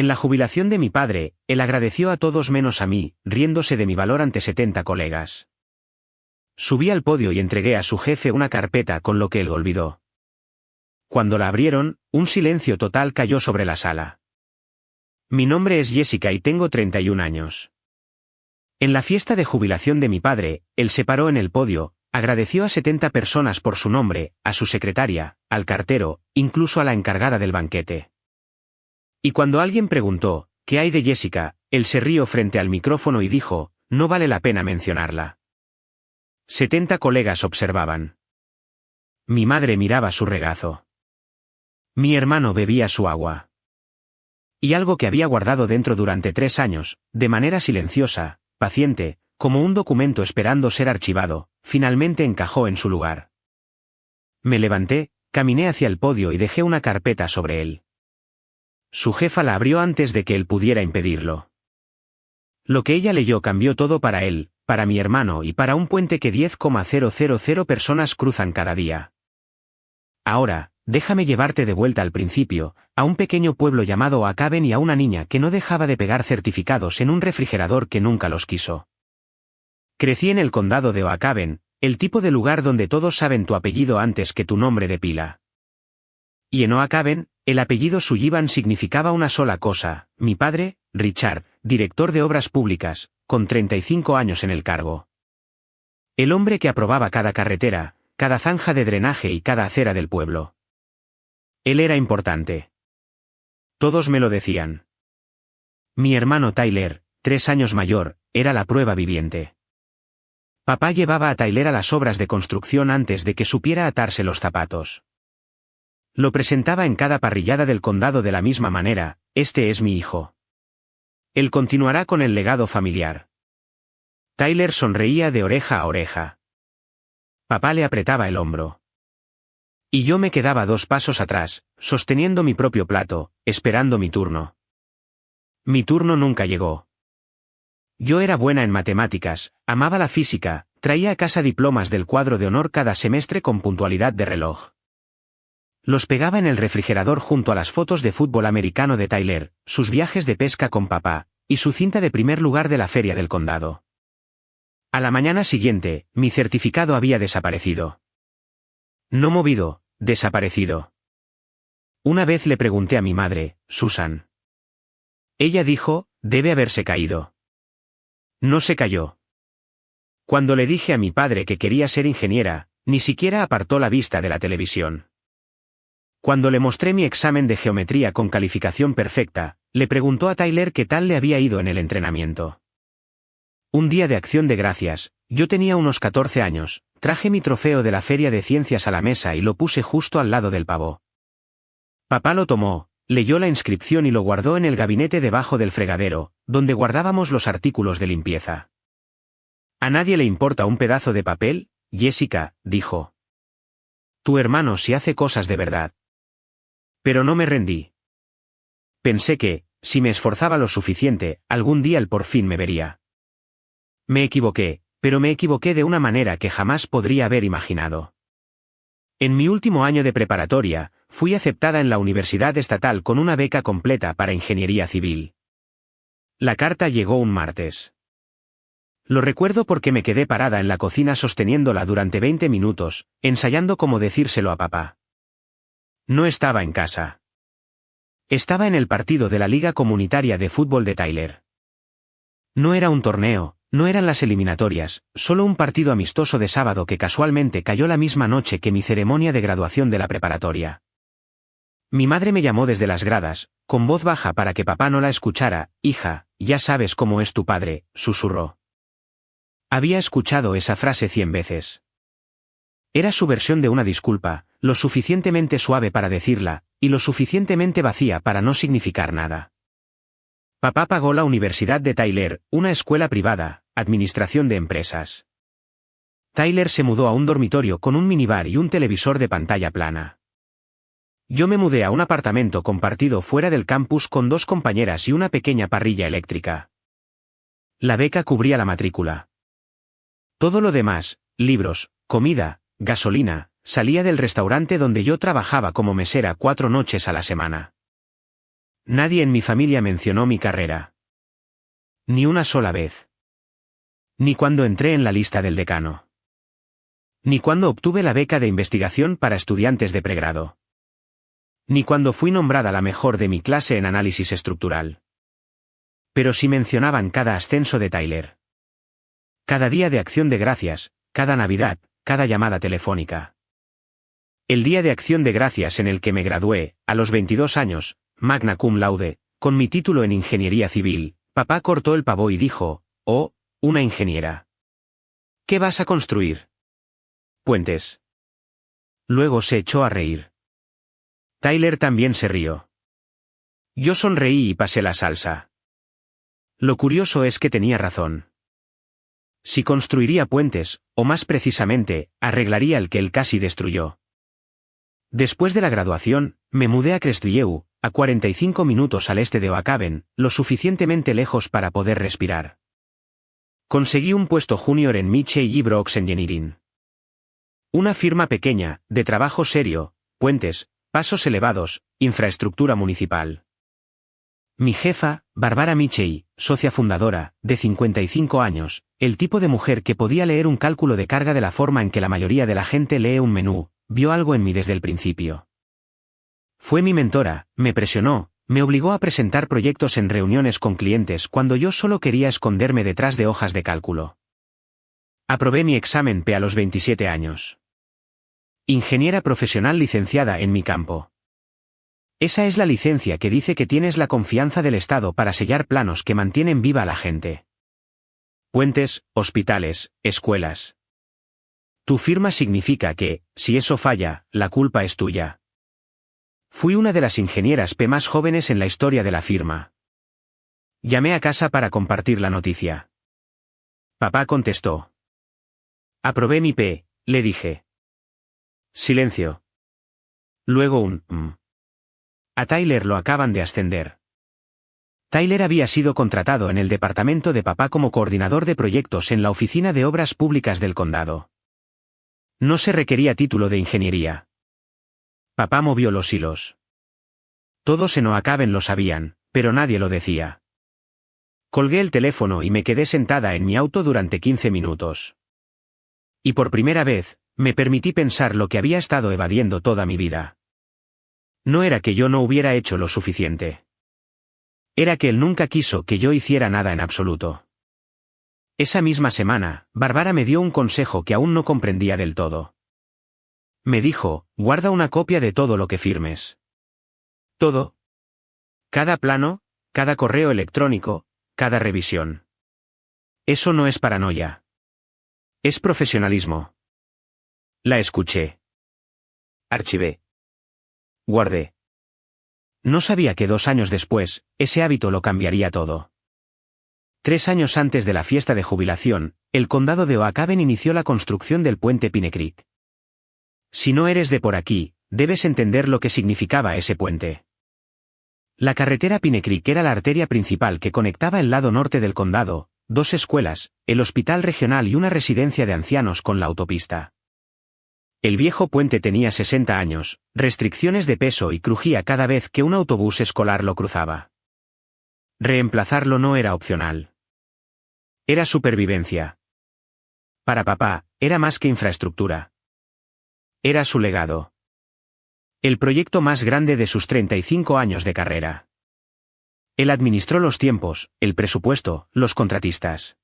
En la jubilación de mi padre, él agradeció a todos menos a mí, riéndose de mi valor ante 70 colegas. Subí al podio y entregué a su jefe una carpeta con lo que él olvidó. Cuando la abrieron, un silencio total cayó sobre la sala. Mi nombre es Jessica y tengo 31 años. En la fiesta de jubilación de mi padre, él se paró en el podio, agradeció a 70 personas por su nombre, a su secretaria, al cartero, incluso a la encargada del banquete. Y cuando alguien preguntó, ¿qué hay de Jessica?, él se rió frente al micrófono y dijo, no vale la pena mencionarla. 70 colegas observaban. Mi madre miraba su regazo. Mi hermano bebía su agua. Y algo que había guardado dentro durante 3 años, de manera silenciosa, paciente, como un documento esperando ser archivado, finalmente encajó en su lugar. Me levanté, caminé hacia el podio y dejé una carpeta sobre él. Su jefa la abrió antes de que él pudiera impedirlo. Lo que ella leyó cambió todo para él, para mi hermano y para un puente que 10,000 personas cruzan cada día. Ahora, déjame llevarte de vuelta al principio, a un pequeño pueblo llamado Oakaben y a una niña que no dejaba de pegar certificados en un refrigerador que nunca los quiso. Crecí en el condado de Oakaben, el tipo de lugar donde todos saben tu apellido antes que tu nombre de pila. Y en Oakaben, el apellido Sullivan significaba una sola cosa: mi padre, Richard, director de obras públicas, con 35 años en el cargo. El hombre que aprobaba cada carretera, cada zanja de drenaje y cada acera del pueblo. Él era importante. Todos me lo decían. Mi hermano Tyler, 3 años mayor, era la prueba viviente. Papá llevaba a Tyler a las obras de construcción antes de que supiera atarse los zapatos. Lo presentaba en cada parrillada del condado de la misma manera: este es mi hijo. Él continuará con el legado familiar. Tyler sonreía de oreja a oreja. Papá le apretaba el hombro. Y yo me quedaba 2 pasos atrás, sosteniendo mi propio plato, esperando mi turno. Mi turno nunca llegó. Yo era buena en matemáticas, amaba la física, traía a casa diplomas del cuadro de honor cada semestre con puntualidad de reloj. Los pegaba en el refrigerador junto a las fotos de fútbol americano de Tyler, sus viajes de pesca con papá, y su cinta de primer lugar de la feria del condado. A la mañana siguiente, mi certificado había desaparecido. No movido, desaparecido. Una vez le pregunté a mi madre, Susan. Ella dijo, debe haberse caído. No se cayó. Cuando le dije a mi padre que quería ser ingeniera, ni siquiera apartó la vista de la televisión. Cuando le mostré mi examen de geometría con calificación perfecta, le preguntó a Tyler qué tal le había ido en el entrenamiento. Un día de acción de gracias, yo tenía unos 14 años, traje mi trofeo de la Feria de Ciencias a la mesa y lo puse justo al lado del pavo. Papá lo tomó, leyó la inscripción y lo guardó en el gabinete debajo del fregadero, donde guardábamos los artículos de limpieza. ¿A nadie le importa un pedazo de papel, Jessica?, dijo. Tu hermano sí hace cosas de verdad. Pero no me rendí. Pensé que, si me esforzaba lo suficiente, algún día él por fin me vería. Me equivoqué, pero me equivoqué de una manera que jamás podría haber imaginado. En mi último año de preparatoria, fui aceptada en la Universidad Estatal con una beca completa para ingeniería civil. La carta llegó un martes. Lo recuerdo porque me quedé parada en la cocina sosteniéndola durante 20 minutos, ensayando cómo decírselo a papá. No estaba en casa. Estaba en el partido de la Liga Comunitaria de Fútbol de Tyler. No era un torneo, no eran las eliminatorias, solo un partido amistoso de sábado que casualmente cayó la misma noche que mi ceremonia de graduación de la preparatoria. Mi madre me llamó desde las gradas, con voz baja para que papá no la escuchara. Hija, ya sabes cómo es tu padre, susurró. Había escuchado esa frase 100 veces. Era su versión de una disculpa, lo suficientemente suave para decirla, y lo suficientemente vacía para no significar nada. Papá pagó la Universidad de Tyler, una escuela privada, administración de empresas. Tyler se mudó a un dormitorio con un minibar y un televisor de pantalla plana. Yo me mudé a un apartamento compartido fuera del campus con 2 compañeras y una pequeña parrilla eléctrica. La beca cubría la matrícula. Todo lo demás, libros, comida, gasolina, salía del restaurante donde yo trabajaba como mesera 4 noches a la semana. Nadie en mi familia mencionó mi carrera. Ni una sola vez. Ni cuando entré en la lista del decano. Ni cuando obtuve la beca de investigación para estudiantes de pregrado. Ni cuando fui nombrada la mejor de mi clase en análisis estructural. Pero sí mencionaban cada ascenso de Tyler. Cada día de acción de gracias, cada Navidad, cada llamada telefónica. El día de acción de gracias en el que me gradué, a los 22 años, magna cum laude, con mi título en ingeniería civil, papá cortó el pavo y dijo, «Oh, una ingeniera. ¿Qué vas a construir?» «Puentes». Luego se echó a reír. Tyler también se rió. Yo sonreí y pasé la salsa. Lo curioso es que tenía razón. Si construiría puentes, o más precisamente, arreglaría el que él casi destruyó. Después de la graduación, me mudé a Crestview, a 45 minutos al este de Oakhaven, lo suficientemente lejos para poder respirar. Conseguí un puesto junior en Mitchell & Brooks Engineering. Una firma pequeña, de trabajo serio, puentes, pasos elevados, infraestructura municipal. Mi jefa, Barbara Mitchell, socia fundadora, de 55 años, el tipo de mujer que podía leer un cálculo de carga de la forma en que la mayoría de la gente lee un menú, vio algo en mí desde el principio. Fue mi mentora, me presionó, me obligó a presentar proyectos en reuniones con clientes cuando yo solo quería esconderme detrás de hojas de cálculo. Aprobé mi examen P a los 27 años. Ingeniera profesional licenciada en mi campo. Esa es la licencia que dice que tienes la confianza del Estado para sellar planos que mantienen viva a la gente. Puentes, hospitales, escuelas. Tu firma significa que, si eso falla, la culpa es tuya. Fui una de las ingenieras P más jóvenes en la historia de la firma. Llamé a casa para compartir la noticia. Papá contestó. Aprobé mi P, le dije. Silencio. Luego un A Tyler lo acaban de ascender. Tyler había sido contratado en el departamento de papá como coordinador de proyectos en la Oficina de Obras Públicas del condado. No se requería título de ingeniería. Papá movió los hilos. Todos en Oakhaven lo sabían, pero nadie lo decía. Colgué el teléfono y me quedé sentada en mi auto durante 15 minutos. Y por primera vez, me permití pensar lo que había estado evadiendo toda mi vida. No era que yo no hubiera hecho lo suficiente. Era que él nunca quiso que yo hiciera nada en absoluto. Esa misma semana, Barbara me dio un consejo que aún no comprendía del todo. Me dijo, guarda una copia de todo lo que firmes. Todo. Cada plano, cada correo electrónico, cada revisión. Eso no es paranoia. Es profesionalismo. La escuché. Archivé. Guardé. No sabía que 2 años después, ese hábito lo cambiaría todo. 3 años antes de la fiesta de jubilación, el condado de Oakhaven inició la construcción del puente Pine Creek. Si no eres de por aquí, debes entender lo que significaba ese puente. La carretera Pine Creek era la arteria principal que conectaba el lado norte del condado, 2 escuelas, el hospital regional y una residencia de ancianos con la autopista. El viejo puente tenía 60 años, restricciones de peso y crujía cada vez que un autobús escolar lo cruzaba. Reemplazarlo no era opcional. Era supervivencia. Para papá, era más que infraestructura. Era su legado. El proyecto más grande de sus 35 años de carrera. Él administró los tiempos, el presupuesto, los contratistas.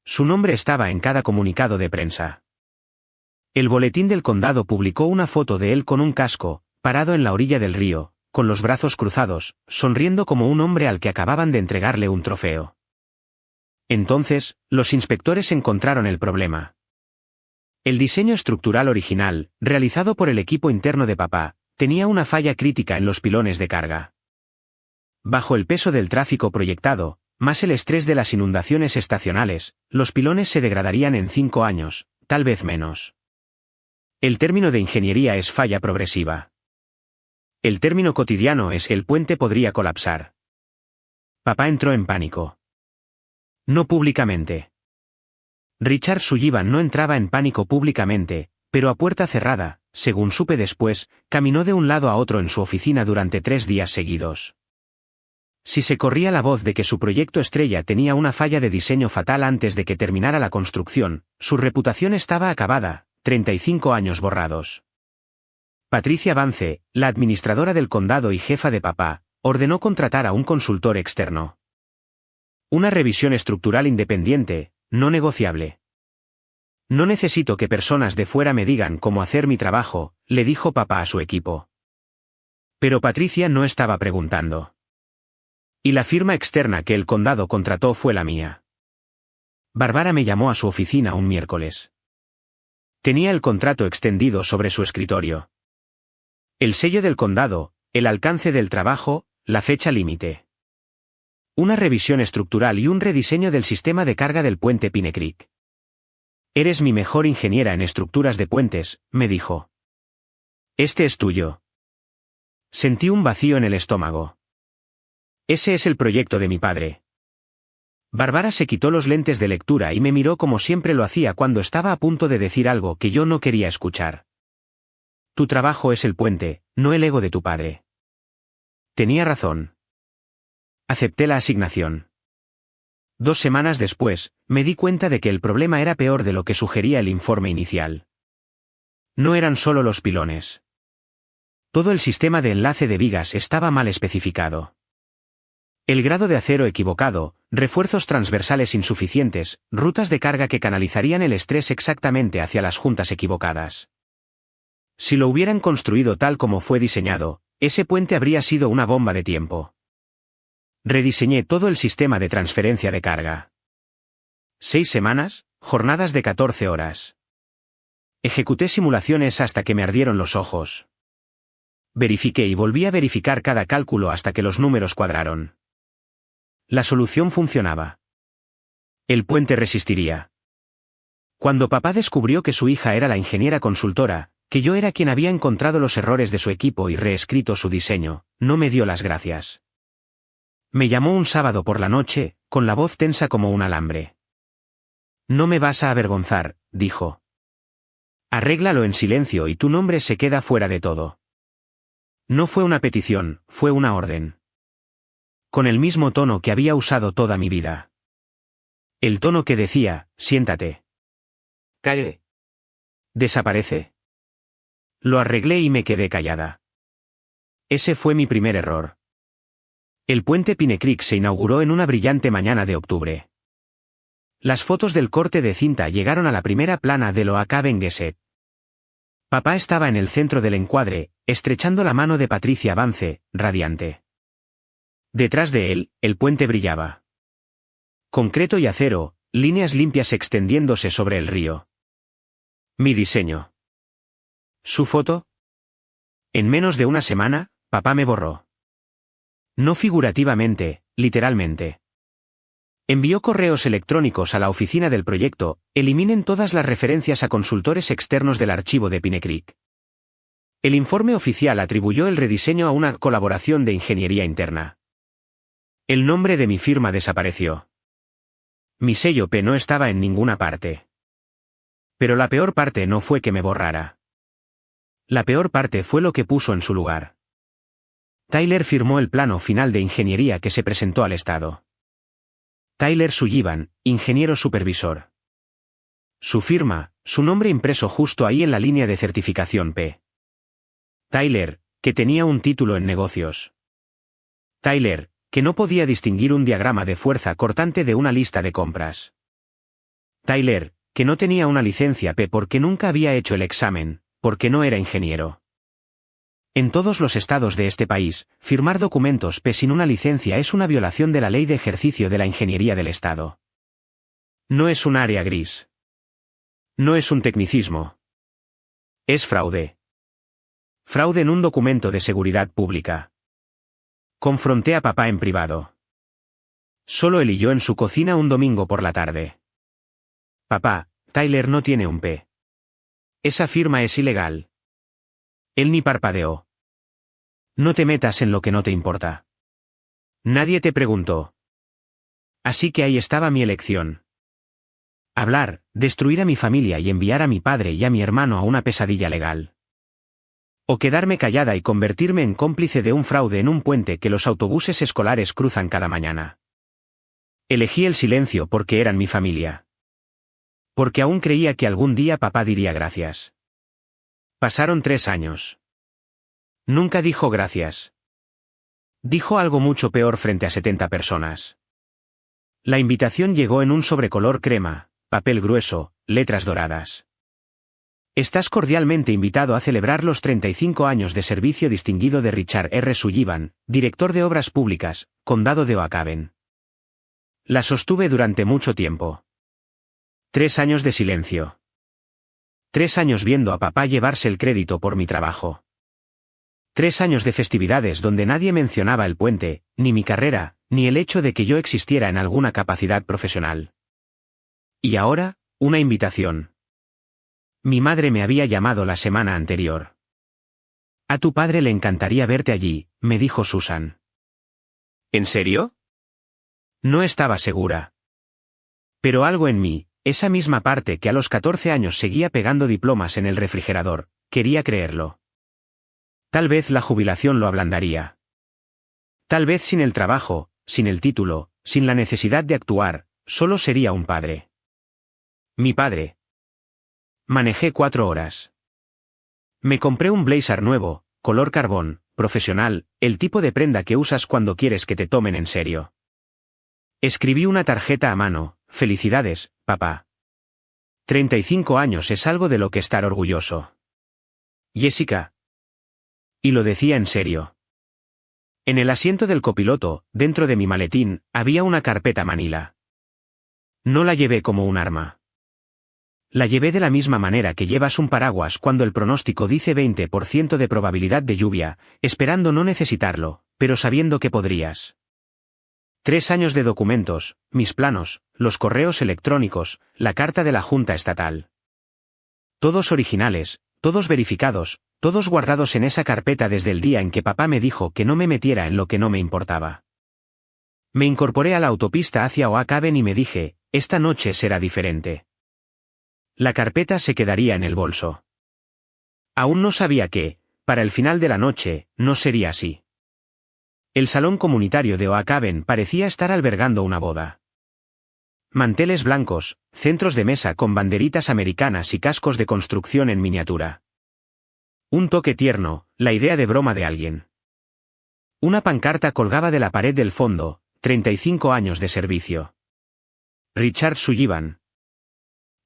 Su nombre estaba en cada comunicado de prensa. El boletín del condado publicó una foto de él con un casco, parado en la orilla del río, con los brazos cruzados, sonriendo como un hombre al que acababan de entregarle un trofeo. Entonces, los inspectores encontraron el problema. El diseño estructural original, realizado por el equipo interno de papá, tenía una falla crítica en los pilones de carga. Bajo el peso del tráfico proyectado, más el estrés de las inundaciones estacionales, los pilones se degradarían en 5 años, tal vez menos. El término de ingeniería es falla progresiva. El término cotidiano es el puente podría colapsar. Papá entró en pánico. No públicamente. Richard Sullivan no entraba en pánico públicamente, pero a puerta cerrada, según supe después, caminó de un lado a otro en su oficina durante 3 días seguidos. Si se corría la voz de que su proyecto estrella tenía una falla de diseño fatal antes de que terminara la construcción, su reputación estaba acabada, 35 años borrados. Patricia Vance, la administradora del condado y jefa de papá, ordenó contratar a un consultor externo. Una revisión estructural independiente, no negociable. No necesito que personas de fuera me digan cómo hacer mi trabajo, le dijo papá a su equipo. Pero Patricia no estaba preguntando. Y la firma externa que el condado contrató fue la mía. Bárbara me llamó a su oficina un miércoles. Tenía el contrato extendido sobre su escritorio. El sello del condado, el alcance del trabajo, la fecha límite. Una revisión estructural y un rediseño del sistema de carga del puente Pine Creek. Eres mi mejor ingeniera en estructuras de puentes, me dijo. Este es tuyo. Sentí un vacío en el estómago. Ese es el proyecto de mi padre. Bárbara se quitó los lentes de lectura y me miró como siempre lo hacía cuando estaba a punto de decir algo que yo no quería escuchar. Tu trabajo es el puente, no el ego de tu padre. Tenía razón. Acepté la asignación. 2 semanas después, me di cuenta de que el problema era peor de lo que sugería el informe inicial. No eran solo los pilones. Todo el sistema de enlace de vigas estaba mal especificado. El grado de acero equivocado, refuerzos transversales insuficientes, rutas de carga que canalizarían el estrés exactamente hacia las juntas equivocadas. Si lo hubieran construido tal como fue diseñado, ese puente habría sido una bomba de tiempo. Rediseñé todo el sistema de transferencia de carga. 6 semanas, jornadas de 14 horas. Ejecuté simulaciones hasta que me ardieron los ojos. Verifiqué y volví a verificar cada cálculo hasta que los números cuadraron. La solución funcionaba. El puente resistiría. Cuando papá descubrió que su hija era la ingeniera consultora, que yo era quien había encontrado los errores de su equipo y reescrito su diseño, no me dio las gracias. Me llamó un sábado por la noche, con la voz tensa como un alambre. No me vas a avergonzar, dijo. Arréglalo en silencio y tu nombre se queda fuera de todo. No fue una petición, fue una orden. Con el mismo tono que había usado toda mi vida. El tono que decía, siéntate. Calle. Desaparece. Lo arreglé y me quedé callada. Ese fue mi primer error. El puente Pine Creek se inauguró en una brillante mañana de octubre. Las fotos del corte de cinta llegaron a la primera plana de Loacaben Gazette. Papá estaba en el centro del encuadre, estrechando la mano de Patricia Vance, radiante. Detrás de él, el puente brillaba. Concreto y acero, líneas limpias extendiéndose sobre el río. Mi diseño. ¿Su foto? En menos de una semana, papá me borró. No figurativamente, literalmente. Envió correos electrónicos a la oficina del proyecto, eliminen todas las referencias a consultores externos del archivo de Pine Creek. El informe oficial atribuyó el rediseño a una colaboración de ingeniería interna. El nombre de mi firma desapareció. Mi sello P no estaba en ninguna parte. Pero la peor parte no fue que me borrara. La peor parte fue lo que puso en su lugar. Tyler firmó el plano final de ingeniería que se presentó al Estado. Tyler Sullivan, ingeniero supervisor. Su firma, su nombre impreso justo ahí en la línea de certificación P. Tyler, que tenía un título en negocios. Tyler, que no podía distinguir un diagrama de fuerza cortante de una lista de compras. Tyler, que no tenía una licencia P porque nunca había hecho el examen, porque no era ingeniero. En todos los estados de este país, firmar documentos P sin una licencia es una violación de la ley de ejercicio de la ingeniería del Estado. No es un área gris. No es un tecnicismo. Es fraude. Fraude en un documento de seguridad pública. Confronté a papá en privado. Solo él y yo en su cocina un domingo por la tarde. Papá, Tyler no tiene un P. Esa firma es ilegal. Él ni parpadeó. No te metas en lo que no te importa. Nadie te preguntó. Así que ahí estaba mi elección. Hablar, destruir a mi familia y enviar a mi padre y a mi hermano a una pesadilla legal. O quedarme callada y convertirme en cómplice de un fraude en un puente que los autobuses escolares cruzan cada mañana. Elegí el silencio porque eran mi familia. Porque aún creía que algún día papá diría gracias. Pasaron 3 años. Nunca dijo gracias. Dijo algo mucho peor frente a 70 personas. La invitación llegó en un sobrecolor crema, papel grueso, letras doradas. Estás cordialmente invitado a celebrar los 35 años de servicio distinguido de Richard R. Sullivan, director de Obras Públicas, Condado de Oacaven. La sostuve durante mucho tiempo. 3 años de silencio. 3 años viendo a papá llevarse el crédito por mi trabajo. 3 años de festividades donde nadie mencionaba el puente, ni mi carrera, ni el hecho de que yo existiera en alguna capacidad profesional. Y ahora, una invitación. Mi madre me había llamado la semana anterior. A tu padre le encantaría verte allí, me dijo Susan. ¿En serio? No estaba segura. Pero algo en mí, esa misma parte que a los 14 años seguía pegando diplomas en el refrigerador, quería creerlo. Tal vez la jubilación lo ablandaría. Tal vez sin el trabajo, sin el título, sin la necesidad de actuar, solo sería un padre. Mi padre. Manejé 4 horas. Me compré un blazer nuevo, color carbón, profesional, el tipo de prenda que usas cuando quieres que te tomen en serio. Escribí una tarjeta a mano, felicidades, papá. 35 años es algo de lo que estar orgulloso. Jessica. Y lo decía en serio. En el asiento del copiloto, dentro de mi maletín, había una carpeta manila. No la llevé como un arma. La llevé de la misma manera que llevas un paraguas cuando el pronóstico dice 20% de probabilidad de lluvia, esperando no necesitarlo, pero sabiendo que podrías. 3 años de documentos, mis planos, los correos electrónicos, la carta de la Junta Estatal. Todos originales, todos verificados, todos guardados en esa carpeta desde el día en que papá me dijo que no me metiera en lo que no me importaba. Me incorporé a la autopista hacia Oacaven y me dije, esta noche será diferente. La carpeta se quedaría en el bolso. Aún no sabía que, para el final de la noche, no sería así. El salón comunitario de Oacaven parecía estar albergando una boda. Manteles blancos, centros de mesa con banderitas americanas y cascos de construcción en miniatura. Un toque tierno, la idea de broma de alguien. Una pancarta colgaba de la pared del fondo, 35 años de servicio. Richard Sullivan.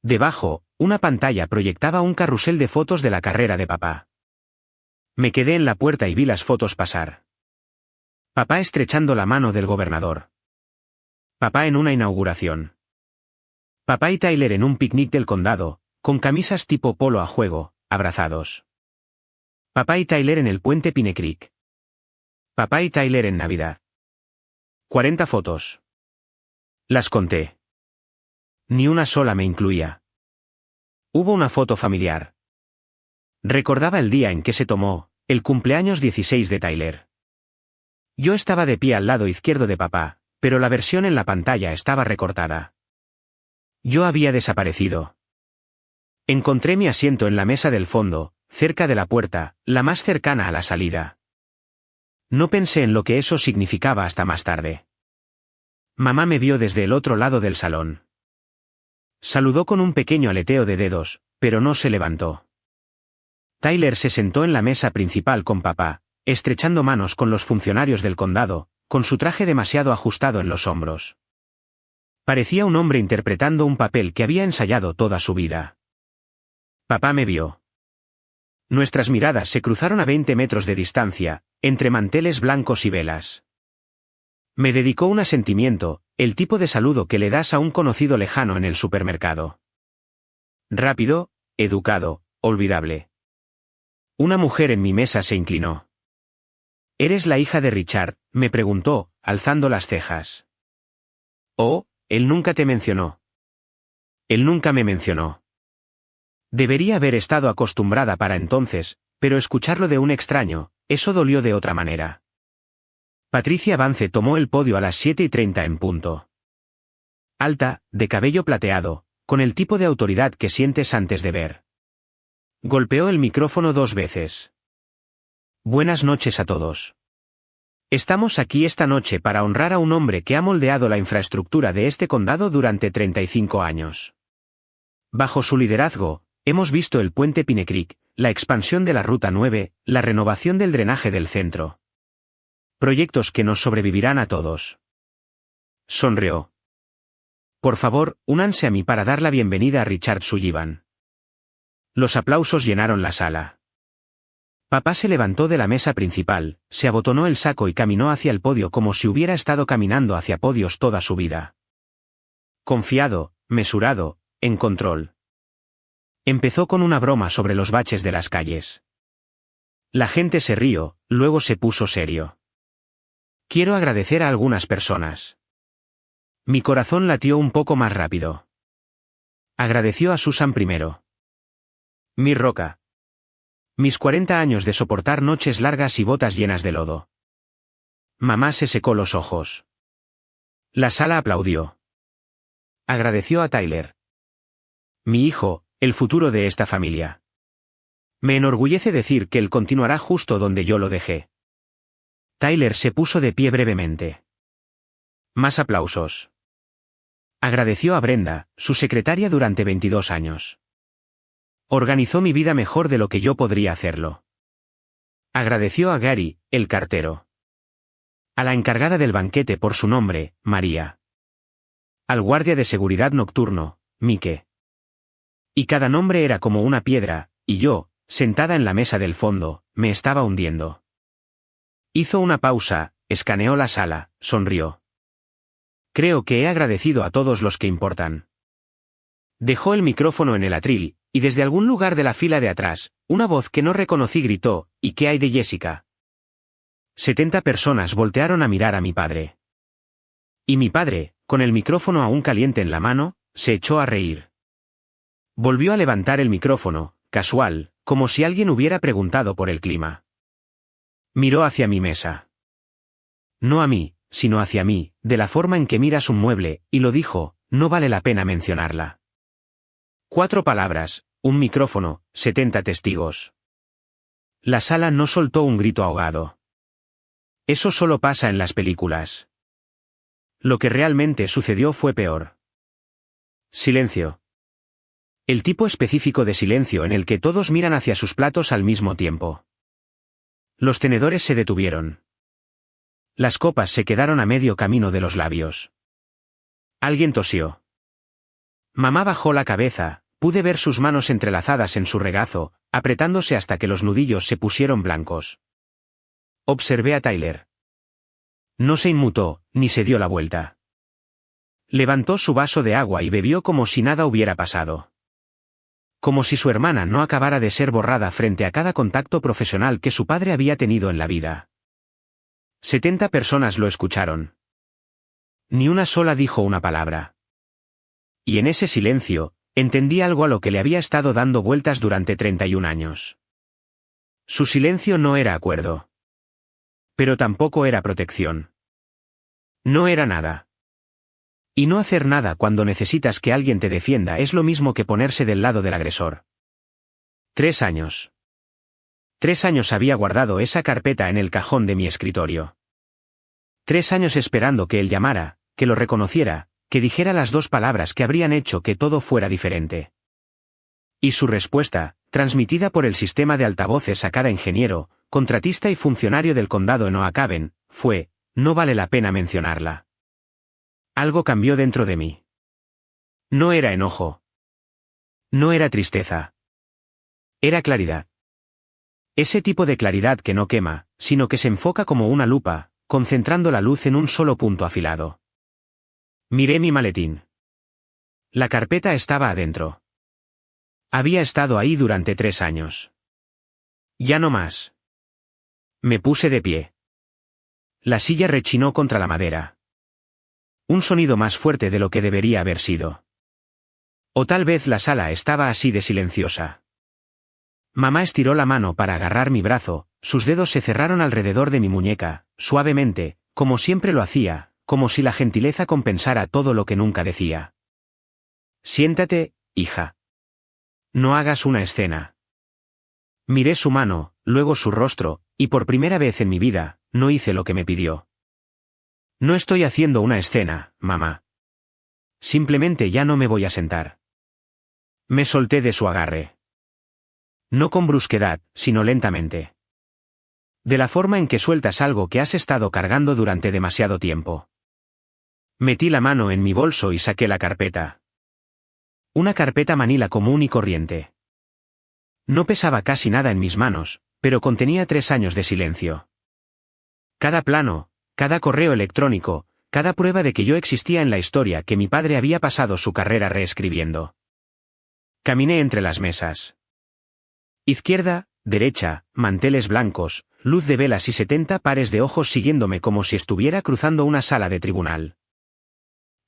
Debajo, una pantalla proyectaba un carrusel de fotos de la carrera de papá. Me quedé en la puerta y vi las fotos pasar. Papá estrechando la mano del gobernador. Papá en una inauguración. Papá y Tyler en un picnic del condado, con camisas tipo polo a juego, abrazados. Papá y Tyler en el puente Pine Creek. Papá y Tyler en Navidad. 40 fotos. Las conté. Ni una sola me incluía. Hubo una foto familiar. Recordaba el día en que se tomó, el cumpleaños 16 de Tyler. Yo estaba de pie al lado izquierdo de papá, pero la versión en la pantalla estaba recortada. Yo había desaparecido. Encontré mi asiento en la mesa del fondo, cerca de la puerta, la más cercana a la salida. No pensé en lo que eso significaba hasta más tarde. Mamá me vio desde el otro lado del salón. Saludó con un pequeño aleteo de dedos, pero no se levantó. Tyler se sentó en la mesa principal con papá, estrechando manos con los funcionarios del condado, con su traje demasiado ajustado en los hombros. Parecía un hombre interpretando un papel que había ensayado toda su vida. Papá me vio. Nuestras miradas se cruzaron a 20 metros de distancia, entre manteles blancos y velas. Me dedicó un asentimiento, el tipo de saludo que le das a un conocido lejano en el supermercado. Rápido, educado, olvidable. Una mujer en mi mesa se inclinó. ¿Eres la hija de Richard?, me preguntó, alzando las cejas. Oh, él nunca te mencionó. Él nunca me mencionó. Debería haber estado acostumbrada para entonces, pero escucharlo de un extraño, eso dolió de otra manera. Patricia Vance tomó el podio a las 7:30 en punto. Alta, de cabello plateado, con el tipo de autoridad que sientes antes de ver. Golpeó el micrófono 2 veces. Buenas noches a todos. Estamos aquí esta noche para honrar a un hombre que ha moldeado la infraestructura de este condado durante 35 años. Bajo su liderazgo, hemos visto el puente Pine Creek, la expansión de la Ruta 9, la renovación del drenaje del centro. Proyectos que nos sobrevivirán a todos. Sonrió. Por favor, únanse a mí para dar la bienvenida a Richard Sullivan. Los aplausos llenaron la sala. Papá se levantó de la mesa principal, se abotonó el saco y caminó hacia el podio como si hubiera estado caminando hacia podios toda su vida. Confiado, mesurado, en control. Empezó con una broma sobre los baches de las calles. La gente se rió, luego se puso serio. Quiero agradecer a algunas personas. Mi corazón latió un poco más rápido. Agradeció a Susan primero. Mi roca. Mis 40 años de soportar noches largas y botas llenas de lodo. Mamá se secó los ojos. La sala aplaudió. Agradeció a Tyler. Mi hijo, el futuro de esta familia. Me enorgullece decir que él continuará justo donde yo lo dejé. Tyler se puso de pie brevemente. Más aplausos. Agradeció a Brenda, su secretaria durante 22 años. Organizó mi vida mejor de lo que yo podría hacerlo. Agradeció a Gary, el cartero. A la encargada del banquete por su nombre, María. Al guardia de seguridad nocturno, Mike. Y cada nombre era como una piedra, y yo, sentada en la mesa del fondo, me estaba hundiendo. Hizo una pausa, escaneó la sala, sonrió. Creo que he agradecido a todos los que importan. Dejó el micrófono en el atril, y desde algún lugar de la fila de atrás, una voz que no reconocí gritó, ¿y qué hay de Jessica? 70 personas voltearon a mirar a mi padre. Y mi padre, con el micrófono aún caliente en la mano, se echó a reír. Volvió a levantar el micrófono, casual, como si alguien hubiera preguntado por el clima. Miró hacia mi mesa. No a mí, sino hacia mí, de la forma en que miras un mueble, y lo dijo, no vale la pena mencionarla. 4 palabras, un micrófono, 70 testigos. La sala no soltó un grito ahogado. Eso solo pasa en las películas. Lo que realmente sucedió fue peor. Silencio. El tipo específico de silencio en el que todos miran hacia sus platos al mismo tiempo. Los tenedores se detuvieron. Las copas se quedaron a medio camino de los labios. Alguien tosió. Mamá bajó la cabeza. Pude ver sus manos entrelazadas en su regazo, apretándose hasta que los nudillos se pusieron blancos. Observé a Tyler. No se inmutó, ni se dio la vuelta. Levantó su vaso de agua y bebió como si nada hubiera pasado. Como si su hermana no acabara de ser borrada frente a cada contacto profesional que su padre había tenido en la vida. 70 personas lo escucharon. Ni una sola dijo una palabra. Y en ese silencio, entendí algo a lo que le había estado dando vueltas durante 31 años. Su silencio no era acuerdo. Pero tampoco era protección. No era nada. Y no hacer nada cuando necesitas que alguien te defienda es lo mismo que ponerse del lado del agresor. 3 años. 3 años había guardado esa carpeta en el cajón de mi escritorio. 3 años esperando que él llamara, que lo reconociera, que dijera las 2 palabras que habrían hecho que todo fuera diferente. Y su respuesta, transmitida por el sistema de altavoces a cada ingeniero, contratista y funcionario del condado en Oacaven, fue, no vale la pena mencionarla. Algo cambió dentro de mí. No era enojo. No era tristeza. Era claridad. Ese tipo de claridad que no quema, sino que se enfoca como una lupa, concentrando la luz en un solo punto afilado. Miré mi maletín. La carpeta estaba adentro. Había estado ahí durante 3 años. Ya no más. Me puse de pie. La silla rechinó contra la madera. Un sonido más fuerte de lo que debería haber sido. O tal vez la sala estaba así de silenciosa. Mamá estiró la mano para agarrar mi brazo, sus dedos se cerraron alrededor de mi muñeca, suavemente, como siempre lo hacía, como si la gentileza compensara todo lo que nunca decía. Siéntate, hija. No hagas una escena. Miré su mano, luego su rostro, y por primera vez en mi vida, no hice lo que me pidió. No estoy haciendo una escena, mamá. Simplemente ya no me voy a sentar. Me solté de su agarre. No con brusquedad, sino lentamente. De la forma en que sueltas algo que has estado cargando durante demasiado tiempo. Metí la mano en mi bolso y saqué la carpeta. Una carpeta manila común y corriente. No pesaba casi nada en mis manos, pero contenía 3 años de silencio. Cada plano, cada correo electrónico, cada prueba de que yo existía en la historia que mi padre había pasado su carrera reescribiendo. Caminé entre las mesas. Izquierda, derecha, manteles blancos, luz de velas y 70 pares de ojos siguiéndome como si estuviera cruzando una sala de tribunal.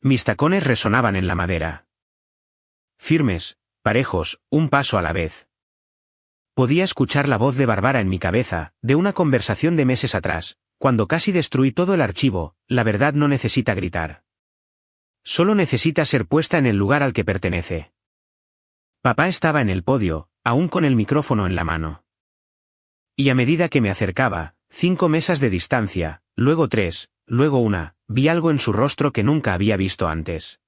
Mis tacones resonaban en la madera. Firmes, parejos, un paso a la vez. Podía escuchar la voz de Bárbara en mi cabeza, de una conversación de meses atrás, cuando casi destruí todo el archivo. La verdad no necesita gritar. Solo necesita ser puesta en el lugar al que pertenece. Papá estaba en el podio, aún con el micrófono en la mano. Y a medida que me acercaba, 5 mesas de distancia, luego 3, luego 1, vi algo en su rostro que nunca había visto antes.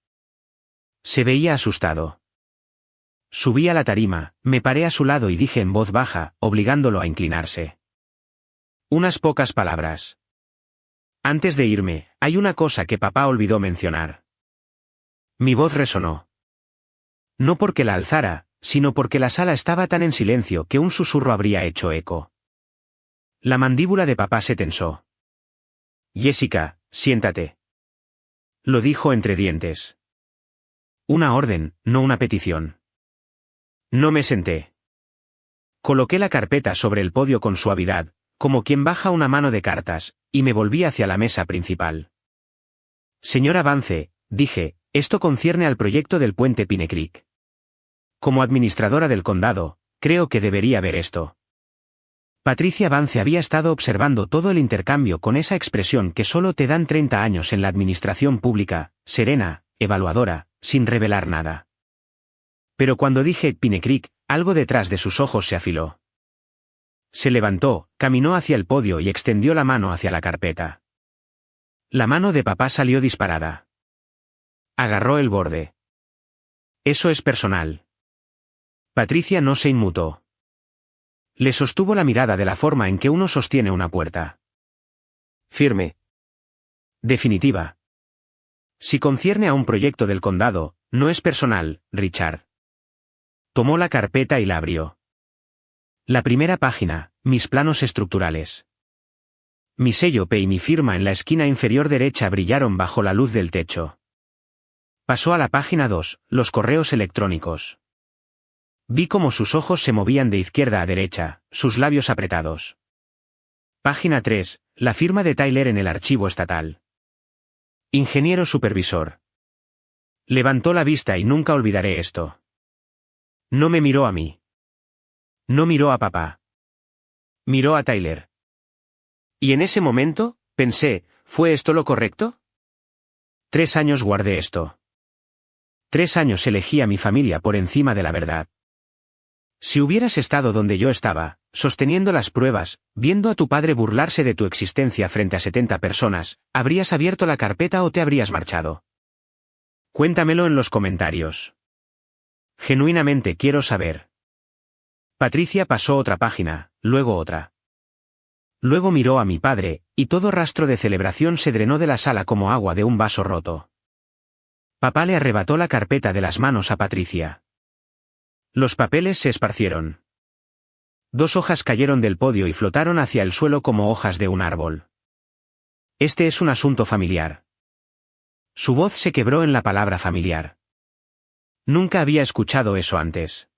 Se veía asustado. Subí a la tarima, me paré a su lado y dije en voz baja, obligándolo a inclinarse. Unas pocas palabras. Antes de irme, hay una cosa que papá olvidó mencionar. Mi voz resonó. No porque la alzara, sino porque la sala estaba tan en silencio que un susurro habría hecho eco. La mandíbula de papá se tensó. Jessica, siéntate. Lo dijo entre dientes. Una orden, no una petición. No me senté. Coloqué la carpeta sobre el podio con suavidad, como quien baja una mano de cartas, y me volví hacia la mesa principal. Señora Vance, dije, esto concierne al proyecto del puente Pine Creek. Como administradora del condado, creo que debería ver esto. Patricia Vance había estado observando todo el intercambio con esa expresión que solo te dan 30 años en la administración pública, serena, evaluadora, sin revelar nada. Pero cuando dije Pine Creek, algo detrás de sus ojos se afiló. Se levantó, caminó hacia el podio y extendió la mano hacia la carpeta. La mano de papá salió disparada. Agarró el borde. Eso es personal. Patricia no se inmutó. Le sostuvo la mirada de la forma en que uno sostiene una puerta. Firme. Definitiva. Si concierne a un proyecto del condado, no es personal, Richard. Tomó la carpeta y la abrió. La primera página, mis planos estructurales. Mi sello P y mi firma en la esquina inferior derecha brillaron bajo la luz del techo. Pasó a la página 2, los correos electrónicos. Vi cómo sus ojos se movían de izquierda a derecha, sus labios apretados. Página 3, la firma de Tyler en el archivo estatal. Ingeniero supervisor. Levantó la vista y nunca olvidaré esto. No me miró a mí. No miró a papá. Miró a Tyler. Y en ese momento, pensé, ¿fue esto lo correcto? 3 años guardé esto. 3 años elegí a mi familia por encima de la verdad. Si hubieras estado donde yo estaba, sosteniendo las pruebas, viendo a tu padre burlarse de tu existencia frente a 70 personas, ¿habrías abierto la carpeta o te habrías marchado? Cuéntamelo en los comentarios. Genuinamente quiero saber. Patricia pasó otra página, luego otra. Luego miró a mi padre, y todo rastro de celebración se drenó de la sala como agua de un vaso roto. Papá le arrebató la carpeta de las manos a Patricia. Los papeles se esparcieron. 2 hojas cayeron del podio y flotaron hacia el suelo como hojas de un árbol. Este es un asunto familiar. Su voz se quebró en la palabra familiar. Nunca había escuchado eso antes.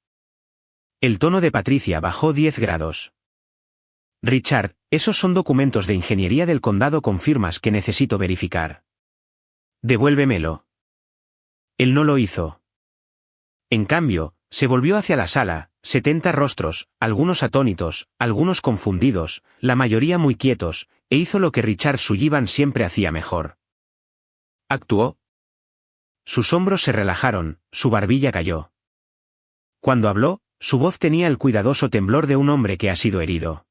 El tono de Patricia bajó 10 grados. Richard, esos son documentos de ingeniería del condado con firmas que necesito verificar. Devuélvemelo. Él no lo hizo. En cambio, se volvió hacia la sala, 70 rostros, algunos atónitos, algunos confundidos, la mayoría muy quietos, e hizo lo que Richard Sullivan siempre hacía mejor. Actuó. Sus hombros se relajaron, su barbilla cayó. Cuando habló, su voz tenía el cuidadoso temblor de un hombre que ha sido herido.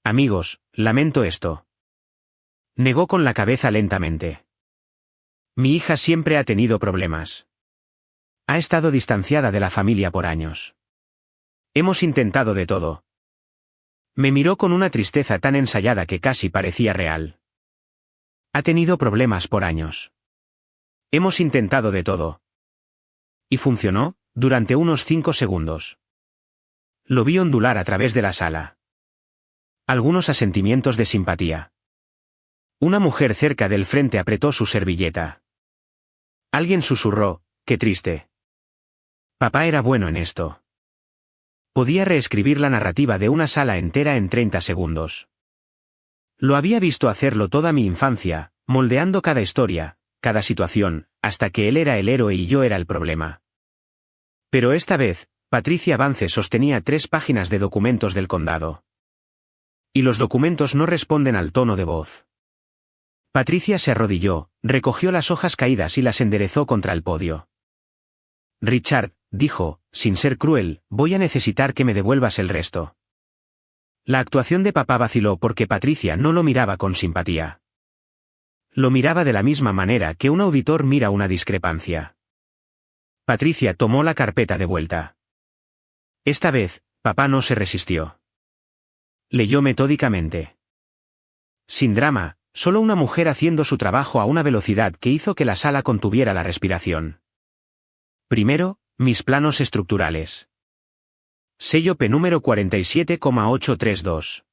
Amigos, lamento esto. Negó con la cabeza lentamente. Mi hija siempre ha tenido problemas. Ha estado distanciada de la familia por años. Hemos intentado de todo. Me miró con una tristeza tan ensayada que casi parecía real. Ha tenido problemas por años. Hemos intentado de todo. Y funcionó, durante unos 5 segundos. Lo vi ondular a través de la sala. Algunos asentimientos de simpatía. Una mujer cerca del frente apretó su servilleta. Alguien susurró, qué triste. Papá era bueno en esto. Podía reescribir la narrativa de una sala entera en 30 segundos. Lo había visto hacerlo toda mi infancia, moldeando cada historia, cada situación, hasta que él era el héroe y yo era el problema. Pero esta vez, Patricia Vance sostenía 3 páginas de documentos del condado. Y los documentos no responden al tono de voz. Patricia se arrodilló, recogió las hojas caídas y las enderezó contra el podio. Richard, dijo, sin ser cruel, voy a necesitar que me devuelvas el resto. La actuación de papá vaciló porque Patricia no lo miraba con simpatía. Lo miraba de la misma manera que un auditor mira una discrepancia. Patricia tomó la carpeta de vuelta. Esta vez, papá no se resistió. Leyó metódicamente. Sin drama, solo una mujer haciendo su trabajo a una velocidad que hizo que la sala contuviera la respiración. Primero, mis planos estructurales. Sello P número 47,832.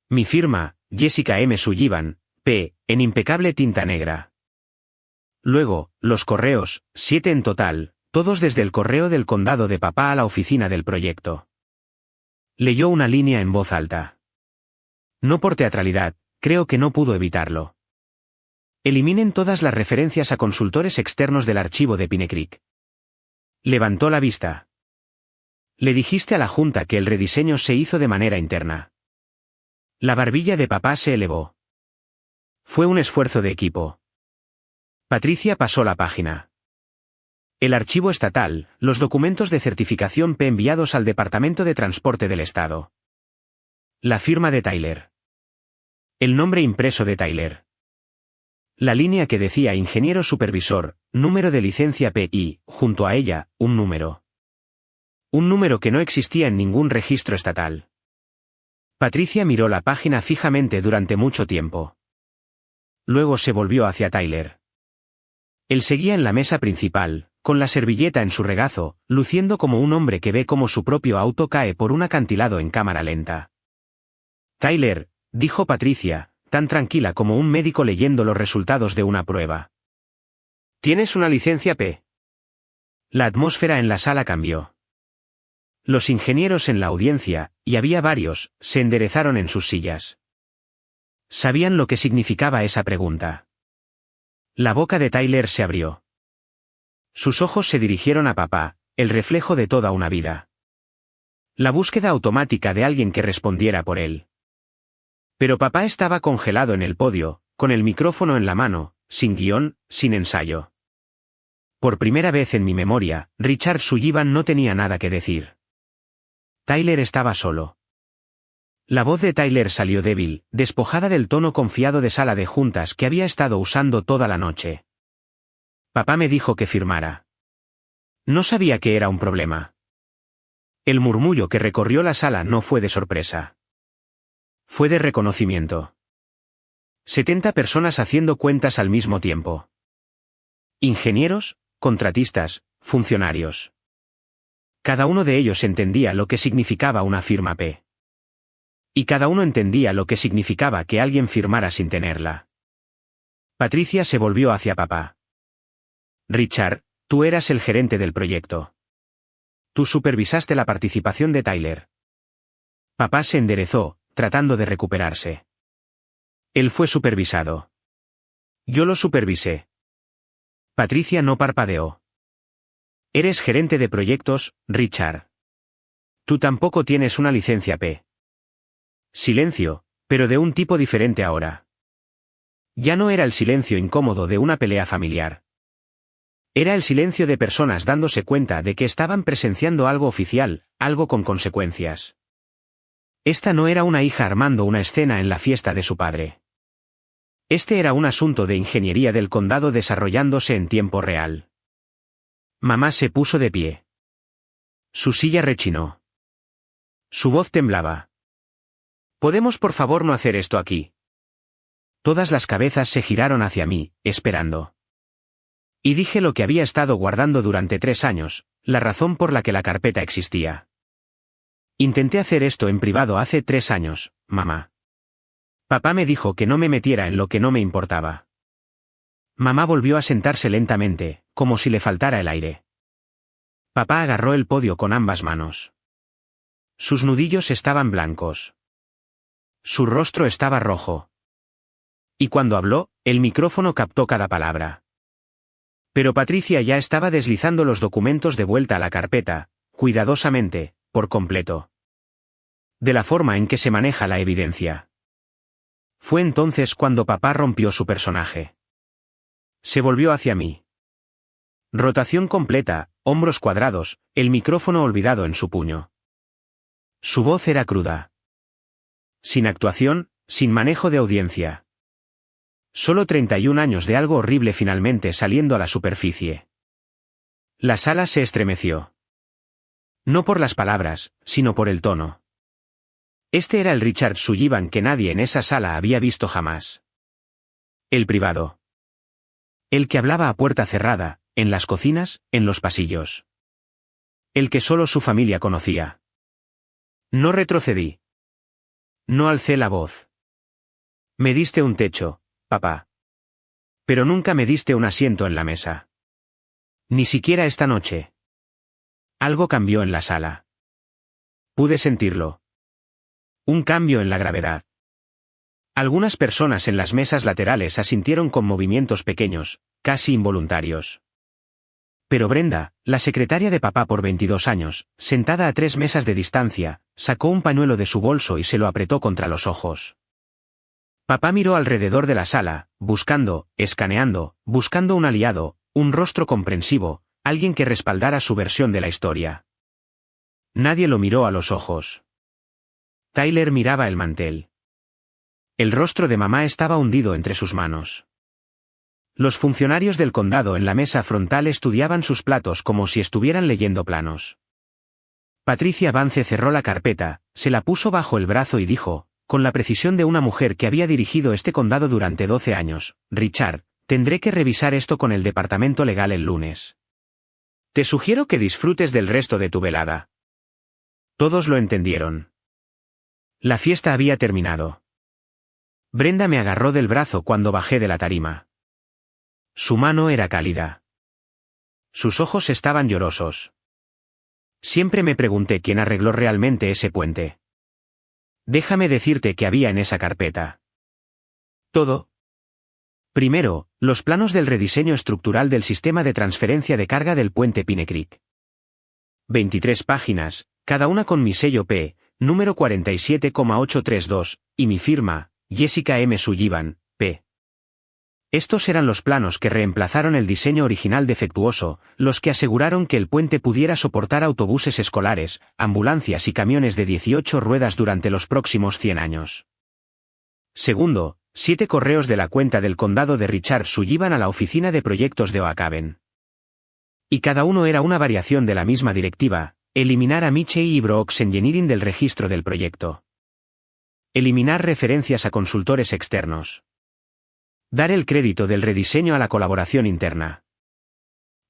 Mi firma, Jessica M. Sullivan, P., en impecable tinta negra. Luego, los correos, 7 en total, todos desde el correo del condado de papá a la oficina del proyecto. Leyó una línea en voz alta. No por teatralidad, creo que no pudo evitarlo. Eliminen todas las referencias a consultores externos del archivo de Pine Creek. Levantó la vista. Le dijiste a la junta que el rediseño se hizo de manera interna. La barbilla de papá se elevó. Fue un esfuerzo de equipo. Patricia pasó la página. El archivo estatal, los documentos de certificación P enviados al Departamento de Transporte del Estado. La firma de Tyler. El nombre impreso de Tyler. La línea que decía ingeniero supervisor, número de licencia P y, junto a ella, un número. Un número que no existía en ningún registro estatal. Patricia miró la página fijamente durante mucho tiempo. Luego se volvió hacia Tyler. Él seguía en la mesa principal, con la servilleta en su regazo, luciendo como un hombre que ve cómo su propio auto cae por un acantilado en cámara lenta. Tyler, dijo Patricia, tan tranquila como un médico leyendo los resultados de una prueba. ¿Tienes una licencia P? La atmósfera en la sala cambió. Los ingenieros en la audiencia, y había varios, se enderezaron en sus sillas. Sabían lo que significaba esa pregunta. La boca de Tyler se abrió. Sus ojos se dirigieron a papá, el reflejo de toda una vida. La búsqueda automática de alguien que respondiera por él. Pero papá estaba congelado en el podio, con el micrófono en la mano, sin guión, sin ensayo. Por primera vez en mi memoria, Richard Sullivan no tenía nada que decir. Tyler estaba solo. La voz de Tyler salió débil, despojada del tono confiado de sala de juntas que había estado usando toda la noche. Papá me dijo que firmara. No sabía que era un problema. El murmullo que recorrió la sala no fue de sorpresa. Fue de reconocimiento. 70 personas haciendo cuentas al mismo tiempo. Ingenieros, contratistas, funcionarios. Cada uno de ellos entendía lo que significaba una firma P. Y cada uno entendía lo que significaba que alguien firmara sin tenerla. Patricia se volvió hacia papá. Richard, tú eras el gerente del proyecto. Tú supervisaste la participación de Tyler. Papá se enderezó, tratando de recuperarse. Él fue supervisado. Yo lo supervisé. Patricia no parpadeó. Eres gerente de proyectos, Richard. Tú tampoco tienes una licencia P. Silencio, pero de un tipo diferente ahora. Ya no era el silencio incómodo de una pelea familiar. Era el silencio de personas dándose cuenta de que estaban presenciando algo oficial, algo con consecuencias. Esta no era una hija armando una escena en la fiesta de su padre. Este era un asunto de ingeniería del condado desarrollándose en tiempo real. Mamá se puso de pie. Su silla rechinó. Su voz temblaba. ¿Podemos por favor no hacer esto aquí? Todas las cabezas se giraron hacia mí, esperando. Y dije lo que había estado guardando durante 3 años, la razón por la que la carpeta existía. Intenté hacer esto en privado hace 3 años, mamá. Papá me dijo que no me metiera en lo que no me importaba. Mamá volvió a sentarse lentamente, como si le faltara el aire. Papá agarró el podio con ambas manos. Sus nudillos estaban blancos. Su rostro estaba rojo. Y cuando habló, el micrófono captó cada palabra. Pero Patricia ya estaba deslizando los documentos de vuelta a la carpeta, cuidadosamente, por completo. De la forma en que se maneja la evidencia. Fue entonces cuando papá rompió su personaje. Se volvió hacia mí. Rotación completa, hombros cuadrados, el micrófono olvidado en su puño. Su voz era cruda. Sin actuación, sin manejo de audiencia. Solo 31 años de algo horrible finalmente saliendo a la superficie. La sala se estremeció. No por las palabras, sino por el tono. Este era el Richard Sullivan que nadie en esa sala había visto jamás. El privado. El que hablaba a puerta cerrada, en las cocinas, en los pasillos. El que solo su familia conocía. No retrocedí. No alcé la voz. Me diste un techo, papá. Pero nunca me diste un asiento en la mesa. Ni siquiera esta noche. Algo cambió en la sala. Pude sentirlo. Un cambio en la gravedad. Algunas personas en las mesas laterales asintieron con movimientos pequeños, casi involuntarios. Pero Brenda, la secretaria de papá por 22 años, sentada a 3 mesas de distancia, sacó un pañuelo de su bolso y se lo apretó contra los ojos. Papá miró alrededor de la sala, buscando, escaneando, buscando un aliado, un rostro comprensivo, alguien que respaldara su versión de la historia. Nadie lo miró a los ojos. Tyler miraba el mantel. El rostro de mamá estaba hundido entre sus manos. Los funcionarios del condado en la mesa frontal estudiaban sus platos como si estuvieran leyendo planos. Patricia Vance cerró la carpeta, se la puso bajo el brazo y dijo, con la precisión de una mujer que había dirigido este condado durante 12 años, Richard, tendré que revisar esto con el departamento legal el lunes. Te sugiero que disfrutes del resto de tu velada. Todos lo entendieron. La fiesta había terminado. Brenda me agarró del brazo cuando bajé de la tarima. Su mano era cálida. Sus ojos estaban llorosos. Siempre me pregunté quién arregló realmente ese puente. Déjame decirte que había en esa carpeta. Todo. Primero, los planos del rediseño estructural del sistema de transferencia de carga del puente Pine Creek. 23 páginas, cada una con mi sello P, número 47,832, y mi firma, Jessica M. Sullivan, P. Estos eran los planos que reemplazaron el diseño original defectuoso, los que aseguraron que el puente pudiera soportar autobuses escolares, ambulancias y camiones de 18 ruedas durante los próximos 100 años. Segundo, 7 correos de la cuenta del condado de Richard Sullivan a la oficina de proyectos de Oakhaven. Y cada uno era una variación de la misma directiva, eliminar a Michey y Brooks Engineering del registro del proyecto. Eliminar referencias a consultores externos. Dar el crédito del rediseño a la colaboración interna.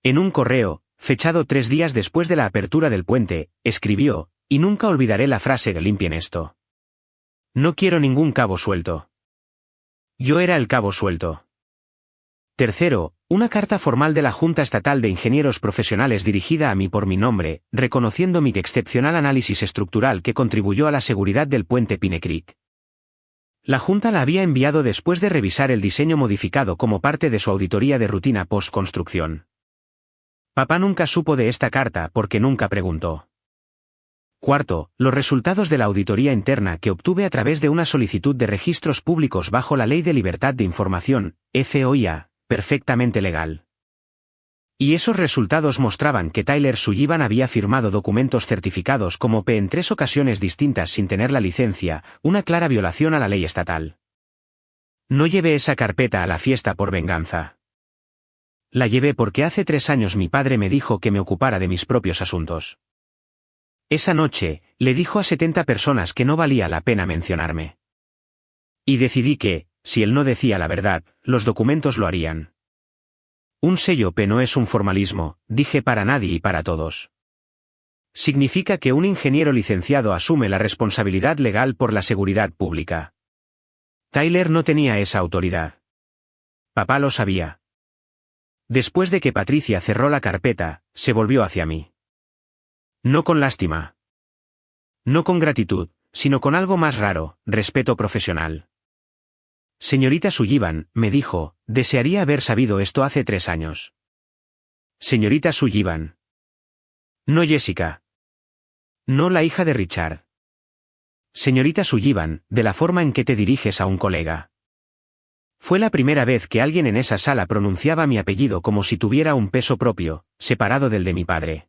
En un correo, fechado 3 días después de la apertura del puente, escribió, y nunca olvidaré la frase: limpien esto. No quiero ningún cabo suelto. Yo era el cabo suelto. Tercero, una carta formal de la Junta Estatal de Ingenieros Profesionales dirigida a mí por mi nombre, reconociendo mi excepcional análisis estructural que contribuyó a la seguridad del puente Pine Creek. La Junta la había enviado después de revisar el diseño modificado como parte de su auditoría de rutina post-construcción. Papá nunca supo de esta carta porque nunca preguntó. Cuarto, los resultados de la auditoría interna que obtuve a través de una solicitud de registros públicos bajo la Ley de Libertad de Información, FOIA, perfectamente legal. Y esos resultados mostraban que Tyler Sullivan había firmado documentos certificados como P en 3 ocasiones distintas sin tener la licencia, una clara violación a la ley estatal. No llevé esa carpeta a la fiesta por venganza. La llevé porque hace 3 años mi padre me dijo que me ocupara de mis propios asuntos. Esa noche, le dijo a 70 personas que no valía la pena mencionarme. Y decidí que, si él no decía la verdad, los documentos lo harían. Un sello P no es un formalismo, dije, para nadie y para todos. Significa que un ingeniero licenciado asume la responsabilidad legal por la seguridad pública. Tyler no tenía esa autoridad. Papá lo sabía. Después de que Patricia cerró la carpeta, se volvió hacia mí. No con lástima. No con gratitud, sino con algo más raro, respeto profesional. Señorita Sullivan, me dijo, desearía haber sabido esto hace 3 años. Señorita Sullivan. No Jessica. No la hija de Richard. Señorita Sullivan, de la forma en que te diriges a un colega. Fue la primera vez que alguien en esa sala pronunciaba mi apellido como si tuviera un peso propio, separado del de mi padre.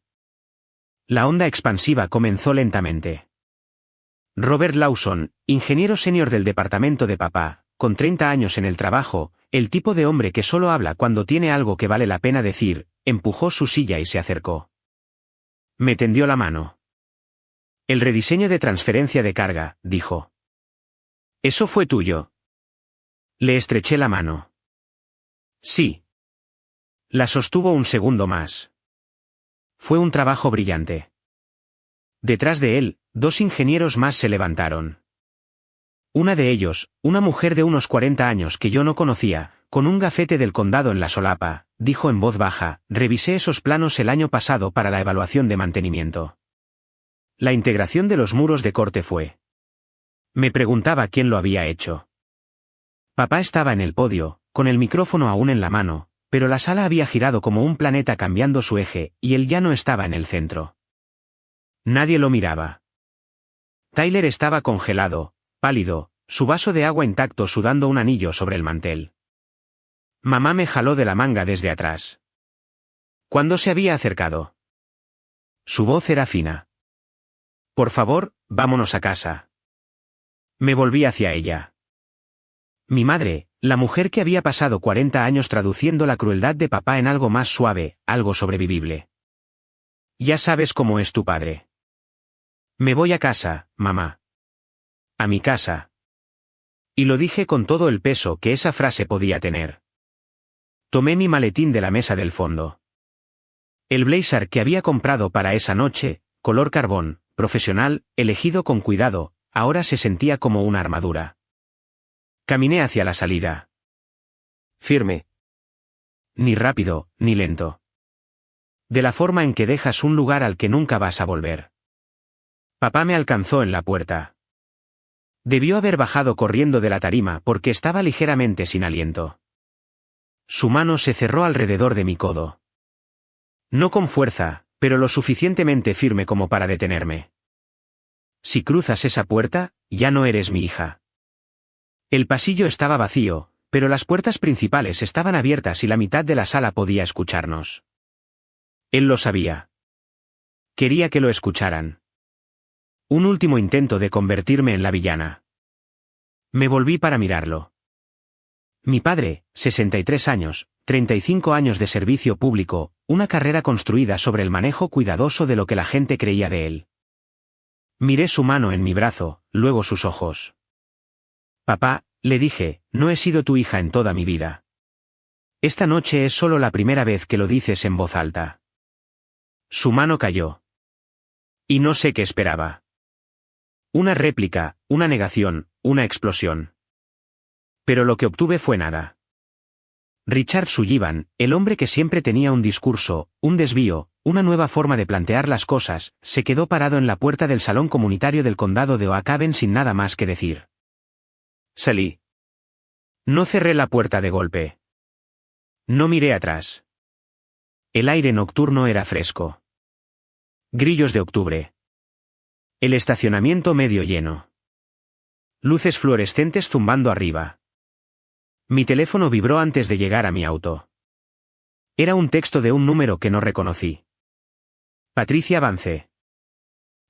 La onda expansiva comenzó lentamente. Robert Lawson, ingeniero senior del departamento de papá, con 30 años en el trabajo, el tipo de hombre que solo habla cuando tiene algo que vale la pena decir, empujó su silla y se acercó. Me tendió la mano. El rediseño de transferencia de carga, dijo. ¿Eso fue tuyo? Le estreché la mano. Sí. La sostuvo un segundo más. Fue un trabajo brillante. Detrás de él, 2 ingenieros más se levantaron. Una de ellos, una mujer de unos 40 años que yo no conocía, con un gafete del condado en la solapa, dijo en voz baja, revisé esos planos el año pasado para la evaluación de mantenimiento. La integración de los muros de corte fue. Me preguntaba quién lo había hecho. Papá estaba en el podio, con el micrófono aún en la mano, pero la sala había girado como un planeta cambiando su eje, y él ya no estaba en el centro. Nadie lo miraba. Tyler estaba congelado, pálido, su vaso de agua intacto sudando un anillo sobre el mantel. Mamá me jaló de la manga desde atrás. ¿Cuándo se había acercado? Su voz era fina. Por favor, vámonos a casa. Me volví hacia ella. Mi madre, la mujer que había pasado 40 años traduciendo la crueldad de papá en algo más suave, algo sobrevivible. Ya sabes cómo es tu padre. Me voy a casa, mamá. A mi casa. Y lo dije con todo el peso que esa frase podía tener. Tomé mi maletín de la mesa del fondo. El blazer que había comprado para esa noche, color carbón, profesional, elegido con cuidado, ahora se sentía como una armadura. Caminé hacia la salida. Firme. Ni rápido, ni lento. De la forma en que dejas un lugar al que nunca vas a volver. Papá me alcanzó en la puerta. Debió haber bajado corriendo de la tarima porque estaba ligeramente sin aliento. Su mano se cerró alrededor de mi codo. No con fuerza, pero lo suficientemente firme como para detenerme. Si cruzas esa puerta, ya no eres mi hija. El pasillo estaba vacío, pero las puertas principales estaban abiertas y la mitad de la sala podía escucharnos. Él lo sabía. Quería que lo escucharan. Un último intento de convertirme en la villana. Me volví para mirarlo. Mi padre, 63 años, 35 años de servicio público, una carrera construida sobre el manejo cuidadoso de lo que la gente creía de él. Miré su mano en mi brazo, luego sus ojos. Papá, le dije, no he sido tu hija en toda mi vida. Esta noche es solo la primera vez que lo dices en voz alta. Su mano cayó. Y no sé qué esperaba. Una réplica, una negación, una explosión. Pero lo que obtuve fue nada. Richard Sullivan, el hombre que siempre tenía un discurso, un desvío, una nueva forma de plantear las cosas, se quedó parado en la puerta del salón comunitario del condado de Oakhaven sin nada más que decir. Salí. No cerré la puerta de golpe. No miré atrás. El aire nocturno era fresco. Grillos de octubre. El estacionamiento medio lleno. Luces fluorescentes zumbando arriba. Mi teléfono vibró antes de llegar a mi auto. Era un texto de un número que no reconocí. Patricia Vance.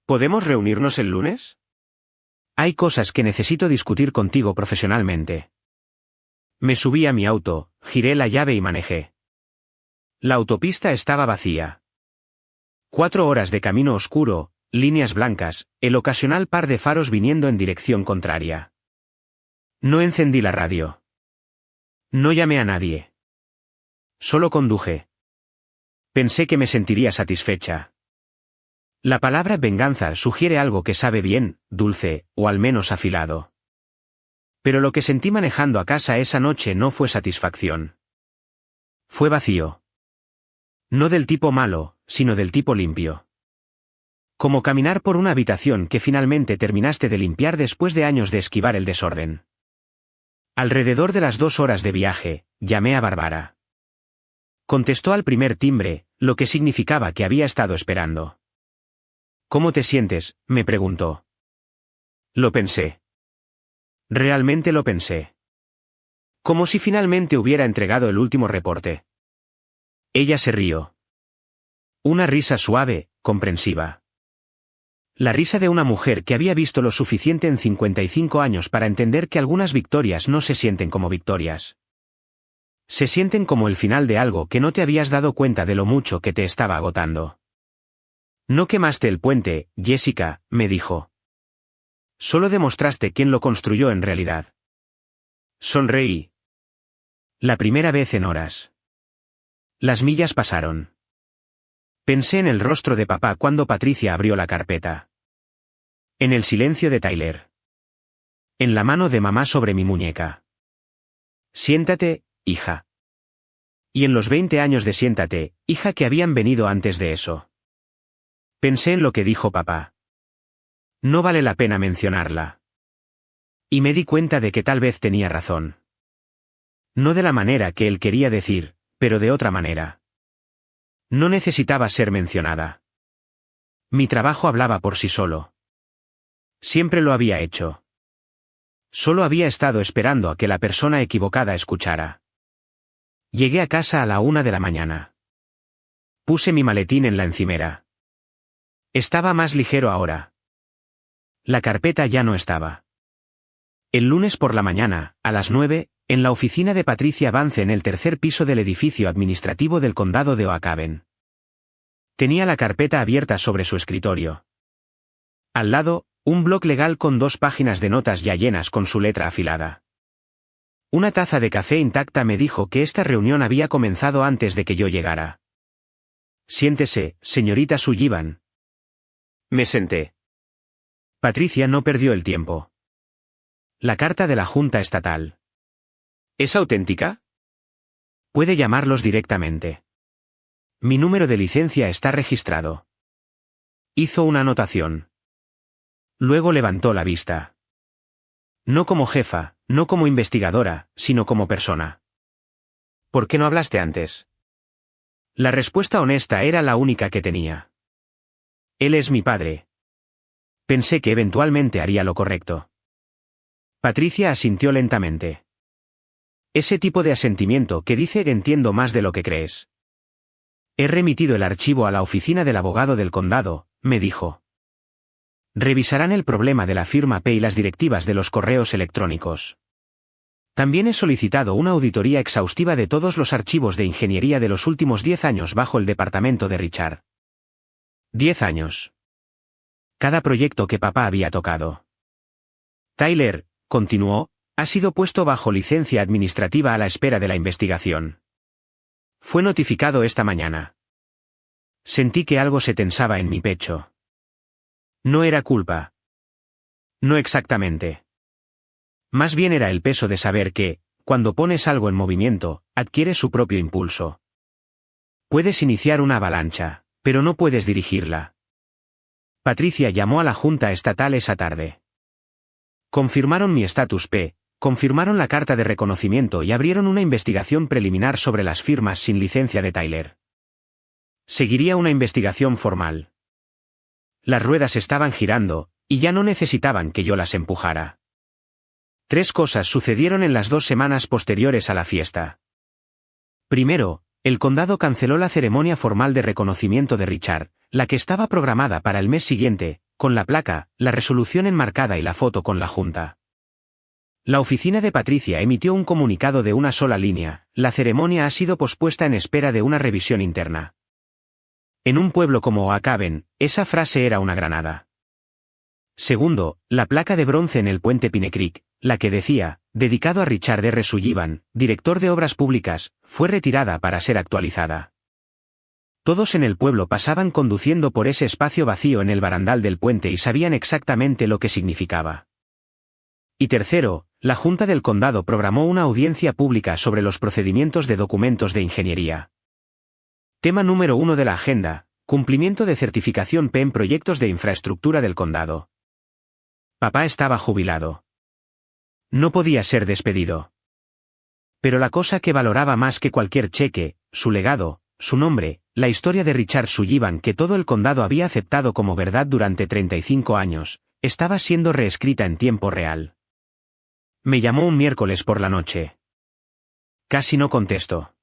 ¿Podemos reunirnos el lunes? Hay cosas que necesito discutir contigo profesionalmente. Me subí a mi auto, giré la llave y manejé. La autopista estaba vacía. 4 horas de camino oscuro, líneas blancas, el ocasional par de faros viniendo en dirección contraria. No encendí la radio. No llamé a nadie. Solo conduje. Pensé que me sentiría satisfecha. La palabra venganza sugiere algo que sabe bien, dulce, o al menos afilado. Pero lo que sentí manejando a casa esa noche no fue satisfacción. Fue vacío. No del tipo malo, sino del tipo limpio. Como caminar por una habitación que finalmente terminaste de limpiar después de años de esquivar el desorden. Alrededor de las 2 horas de viaje, llamé a Bárbara. Contestó al primer timbre, lo que significaba que había estado esperando. ¿Cómo te sientes?, me preguntó. Lo pensé. Realmente lo pensé. Como si finalmente hubiera entregado el último reporte. Ella se rió. Una risa suave, comprensiva. La risa de una mujer que había visto lo suficiente en 55 años para entender que algunas victorias no se sienten como victorias. Se sienten como el final de algo que no te habías dado cuenta de lo mucho que te estaba agotando. No quemaste el puente, Jessica, me dijo. Solo demostraste quién lo construyó en realidad. Sonreí. La primera vez en horas. Las millas pasaron. Pensé en el rostro de papá cuando Patricia abrió la carpeta. En el silencio de Tyler. En la mano de mamá sobre mi muñeca. Siéntate, hija. Y en los 20 años de siéntate, hija que habían venido antes de eso. Pensé en lo que dijo papá. No vale la pena mencionarla. Y me di cuenta de que tal vez tenía razón. No de la manera que él quería decir, pero de otra manera. No necesitaba ser mencionada. Mi trabajo hablaba por sí solo. Siempre lo había hecho. Solo había estado esperando a que la persona equivocada escuchara. Llegué a casa a la 1 de la mañana. Puse mi maletín en la encimera. Estaba más ligero ahora. La carpeta ya no estaba. El lunes por la mañana, a las 9, en la oficina de Patricia Vance en el 3er piso del edificio administrativo del condado de Oakhaven. Tenía la carpeta abierta sobre su escritorio. Al lado, un bloc legal con 2 páginas de notas ya llenas con su letra afilada. Una taza de café intacta me dijo que esta reunión había comenzado antes de que yo llegara. Siéntese, señorita Sullivan. Me senté. Patricia no perdió el tiempo. La carta de la Junta Estatal. ¿Es auténtica? Puede llamarlos directamente. Mi número de licencia está registrado. Hizo una anotación. Luego levantó la vista. No como jefa, no como investigadora, sino como persona. ¿Por qué no hablaste antes? La respuesta honesta era la única que tenía. Él es mi padre. Pensé que eventualmente haría lo correcto. Patricia asintió lentamente. Ese tipo de asentimiento que dice que entiendo más de lo que crees. He remitido el archivo a la oficina del abogado del condado, me dijo. Revisarán el problema de la firma P y las directivas de los correos electrónicos. También he solicitado una auditoría exhaustiva de todos los archivos de ingeniería de los últimos 10 años bajo el departamento de Richard. 10 años. Cada proyecto que papá había tocado. Tyler, continuó, ha sido puesto bajo licencia administrativa a la espera de la investigación. Fue notificado esta mañana. Sentí que algo se tensaba en mi pecho. No era culpa. No exactamente. Más bien era el peso de saber que, cuando pones algo en movimiento, adquiere su propio impulso. Puedes iniciar una avalancha, pero no puedes dirigirla. Patricia llamó a la Junta Estatal esa tarde. Confirmaron mi estatus P, confirmaron la carta de reconocimiento y abrieron una investigación preliminar sobre las firmas sin licencia de Tyler. Seguiría una investigación formal. Las ruedas estaban girando, y ya no necesitaban que yo las empujara. 3 cosas sucedieron en las 2 semanas posteriores a la fiesta. Primero, El condado canceló la ceremonia formal de reconocimiento de Richard, la que estaba programada para el mes siguiente, con la placa, la resolución enmarcada y la foto con la junta. La oficina de Patricia emitió un comunicado de una sola línea: la ceremonia ha sido pospuesta en espera de una revisión interna. En un pueblo como Oakaben, esa frase era una granada. Segundo, la placa de bronce en el puente Pine Creek, la que decía, dedicado a Richard R. Sullivan, director de obras públicas, fue retirada para ser actualizada. Todos en el pueblo pasaban conduciendo por ese espacio vacío en el barandal del puente y sabían exactamente lo que significaba. Y tercero, la Junta del Condado programó una audiencia pública sobre los procedimientos de documentos de ingeniería. Tema número 1 de la agenda: cumplimiento de certificación P en proyectos de infraestructura del condado. Papá estaba jubilado. No podía ser despedido. Pero la cosa que valoraba más que cualquier cheque, su legado, su nombre, la historia de Richard Sullivan que todo el condado había aceptado como verdad durante 35 años, estaba siendo reescrita en tiempo real. Me llamó un miércoles por la noche. Casi no contesto.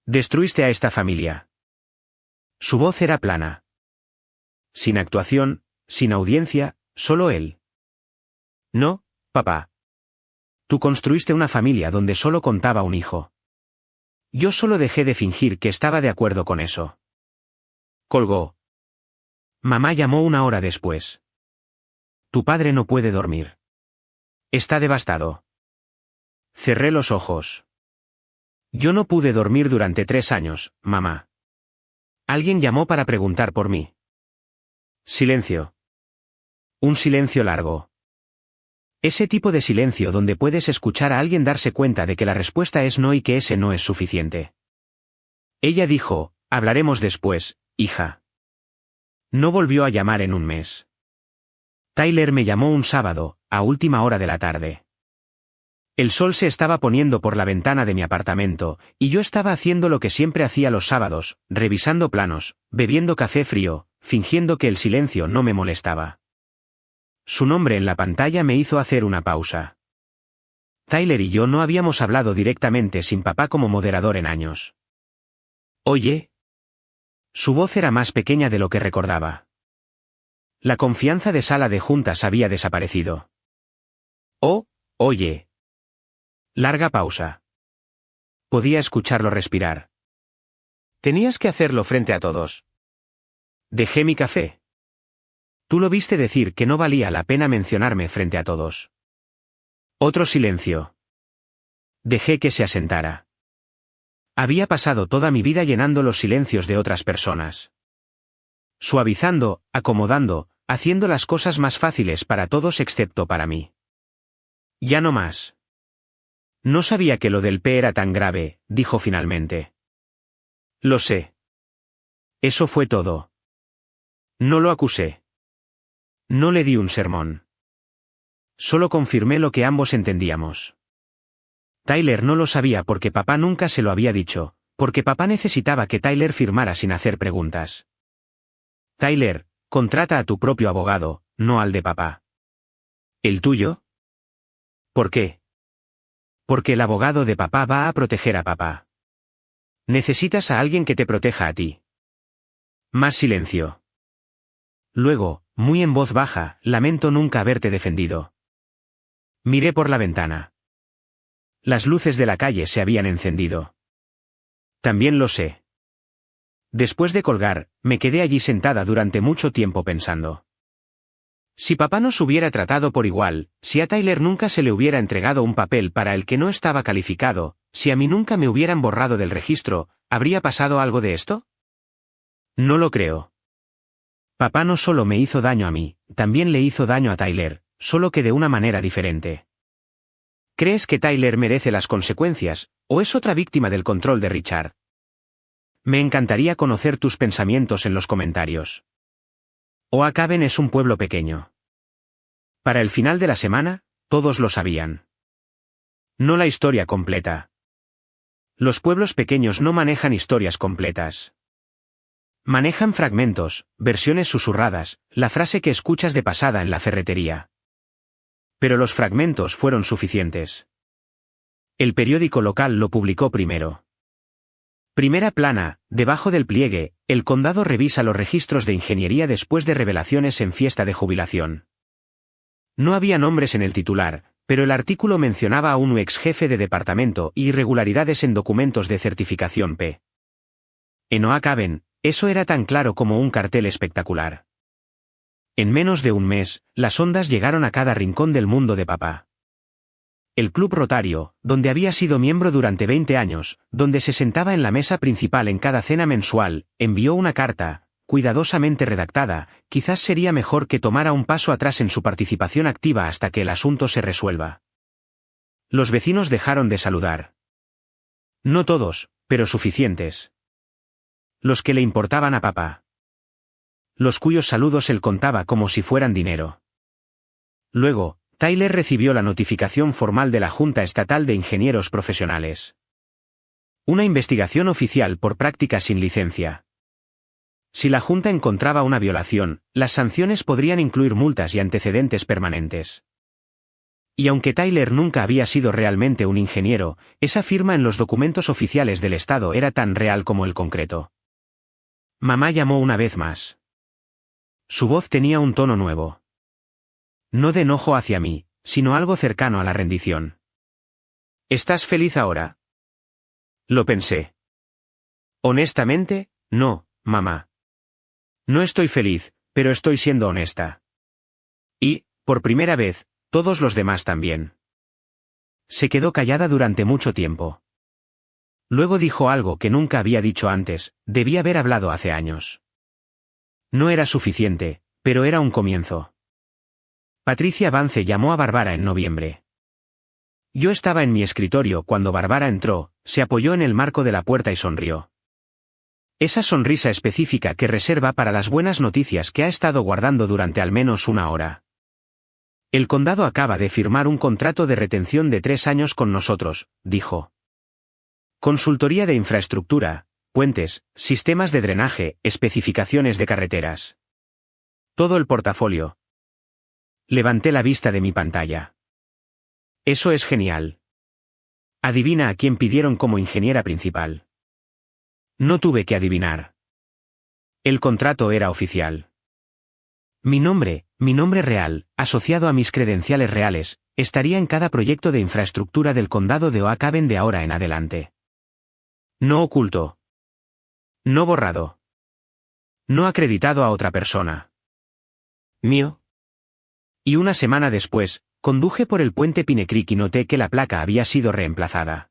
Destruiste a esta familia. Su voz era plana. Sin actuación, sin audiencia, solo él. No, papá. Tú construiste una familia donde solo contaba un hijo. Yo solo dejé de fingir que estaba de acuerdo con eso. Colgó. Mamá llamó una hora después. Tu padre no puede dormir. Está devastado. Cerré los ojos. Yo no pude dormir durante 3 años, mamá. Alguien llamó para preguntar por mí. Silencio. Un silencio largo. Ese tipo de silencio donde puedes escuchar a alguien darse cuenta de que la respuesta es no y que ese no es suficiente. Ella dijo, hablaremos después, hija. No volvió a llamar en un mes. Tyler me llamó un sábado, a última hora de la tarde. El sol se estaba poniendo por la ventana de mi apartamento, y yo estaba haciendo lo que siempre hacía los sábados, revisando planos, bebiendo café frío, fingiendo que el silencio no me molestaba. Su nombre en la pantalla me hizo hacer una pausa. Tyler y yo no habíamos hablado directamente sin papá como moderador en años. Oye. Su voz era más pequeña de lo que recordaba. La confianza de sala de juntas había desaparecido. Oh, oye. Larga pausa. Podía escucharlo respirar. Tenías que hacerlo frente a todos. Dejé mi café. Tú lo viste decir que no valía la pena mencionarme frente a todos. Otro silencio. Dejé que se asentara. Había pasado toda mi vida llenando los silencios de otras personas. Suavizando, acomodando, haciendo las cosas más fáciles para todos excepto para mí. Ya no más. No sabía que lo del P era tan grave, dijo finalmente. Lo sé. Eso fue todo. No lo acusé. No le di un sermón. Solo confirmé lo que ambos entendíamos. Tyler no lo sabía porque papá nunca se lo había dicho, porque papá necesitaba que Tyler firmara sin hacer preguntas. Tyler, contrata a tu propio abogado, no al de papá. ¿El tuyo? ¿Por qué? Porque el abogado de papá va a proteger a papá. Necesitas a alguien que te proteja a ti. Más silencio. Luego, muy en voz baja, lamento nunca haberte defendido. Miré por la ventana. Las luces de la calle se habían encendido. También lo sé. Después de colgar, me quedé allí sentada durante mucho tiempo pensando. Si papá nos hubiera tratado por igual, si a Tyler nunca se le hubiera entregado un papel para el que no estaba calificado, si a mí nunca me hubieran borrado del registro, ¿habría pasado algo de esto? No lo creo. Papá no solo me hizo daño a mí, también le hizo daño a Tyler, solo que de una manera diferente. ¿Crees que Tyler merece las consecuencias, o es otra víctima del control de Richard? Me encantaría conocer tus pensamientos en los comentarios. Oakaben es un pueblo pequeño. Para el final de la semana, todos lo sabían. No la historia completa. Los pueblos pequeños no manejan historias completas. Manejan fragmentos, versiones susurradas, la frase que escuchas de pasada en la ferretería. Pero los fragmentos fueron suficientes. El periódico local lo publicó primero. Primera plana, debajo del pliegue, el condado revisa los registros de ingeniería después de revelaciones en fiesta de jubilación. No había nombres en el titular, pero el artículo mencionaba a un ex jefe de departamento y irregularidades en documentos de certificación P. En Oak Haven, eso era tan claro como un cartel espectacular. En menos de un mes, las ondas llegaron a cada rincón del mundo de papá. El Club Rotario, donde había sido miembro durante 20 años, donde se sentaba en la mesa principal en cada cena mensual, envió una carta, cuidadosamente redactada. Quizás sería mejor que tomara un paso atrás en su participación activa hasta que el asunto se resuelva. Los vecinos dejaron de saludar. No todos, pero suficientes. Los que le importaban a papá. Los cuyos saludos él contaba como si fueran dinero. Luego, Tyler recibió la notificación formal de la Junta Estatal de Ingenieros Profesionales. Una investigación oficial por prácticas sin licencia. Si la Junta encontraba una violación, las sanciones podrían incluir multas y antecedentes permanentes. Y aunque Tyler nunca había sido realmente un ingeniero, esa firma en los documentos oficiales del Estado era tan real como el concreto. Mamá llamó una vez más. Su voz tenía un tono nuevo. No de enojo hacia mí, sino algo cercano a la rendición. ¿Estás feliz ahora? Lo pensé. Honestamente, no, mamá. No estoy feliz, pero estoy siendo honesta. Y, por primera vez, todos los demás también. Se quedó callada durante mucho tiempo. Luego dijo algo que nunca había dicho antes, debía haber hablado hace años. No era suficiente, pero era un comienzo. Patricia Vance llamó a Barbara en noviembre. Yo estaba en mi escritorio cuando Barbara entró, se apoyó en el marco de la puerta y sonrió. Esa sonrisa específica que reserva para las buenas noticias que ha estado guardando durante al menos una hora. El condado acaba de firmar un contrato de retención de 3 años con nosotros, dijo. Consultoría de infraestructura, puentes, sistemas de drenaje, especificaciones de carreteras. Todo el portafolio. Levanté la vista de mi pantalla. Eso es genial. Adivina a quién pidieron como ingeniera principal. No tuve que adivinar. El contrato era oficial. Mi nombre real, asociado a mis credenciales reales, estaría en cada proyecto de infraestructura del condado de Oak Haven de ahora en adelante. No oculto. No borrado. No acreditado a otra persona. Mío. Y una semana después, conduje por el puente Pine Creek y noté que la placa había sido reemplazada.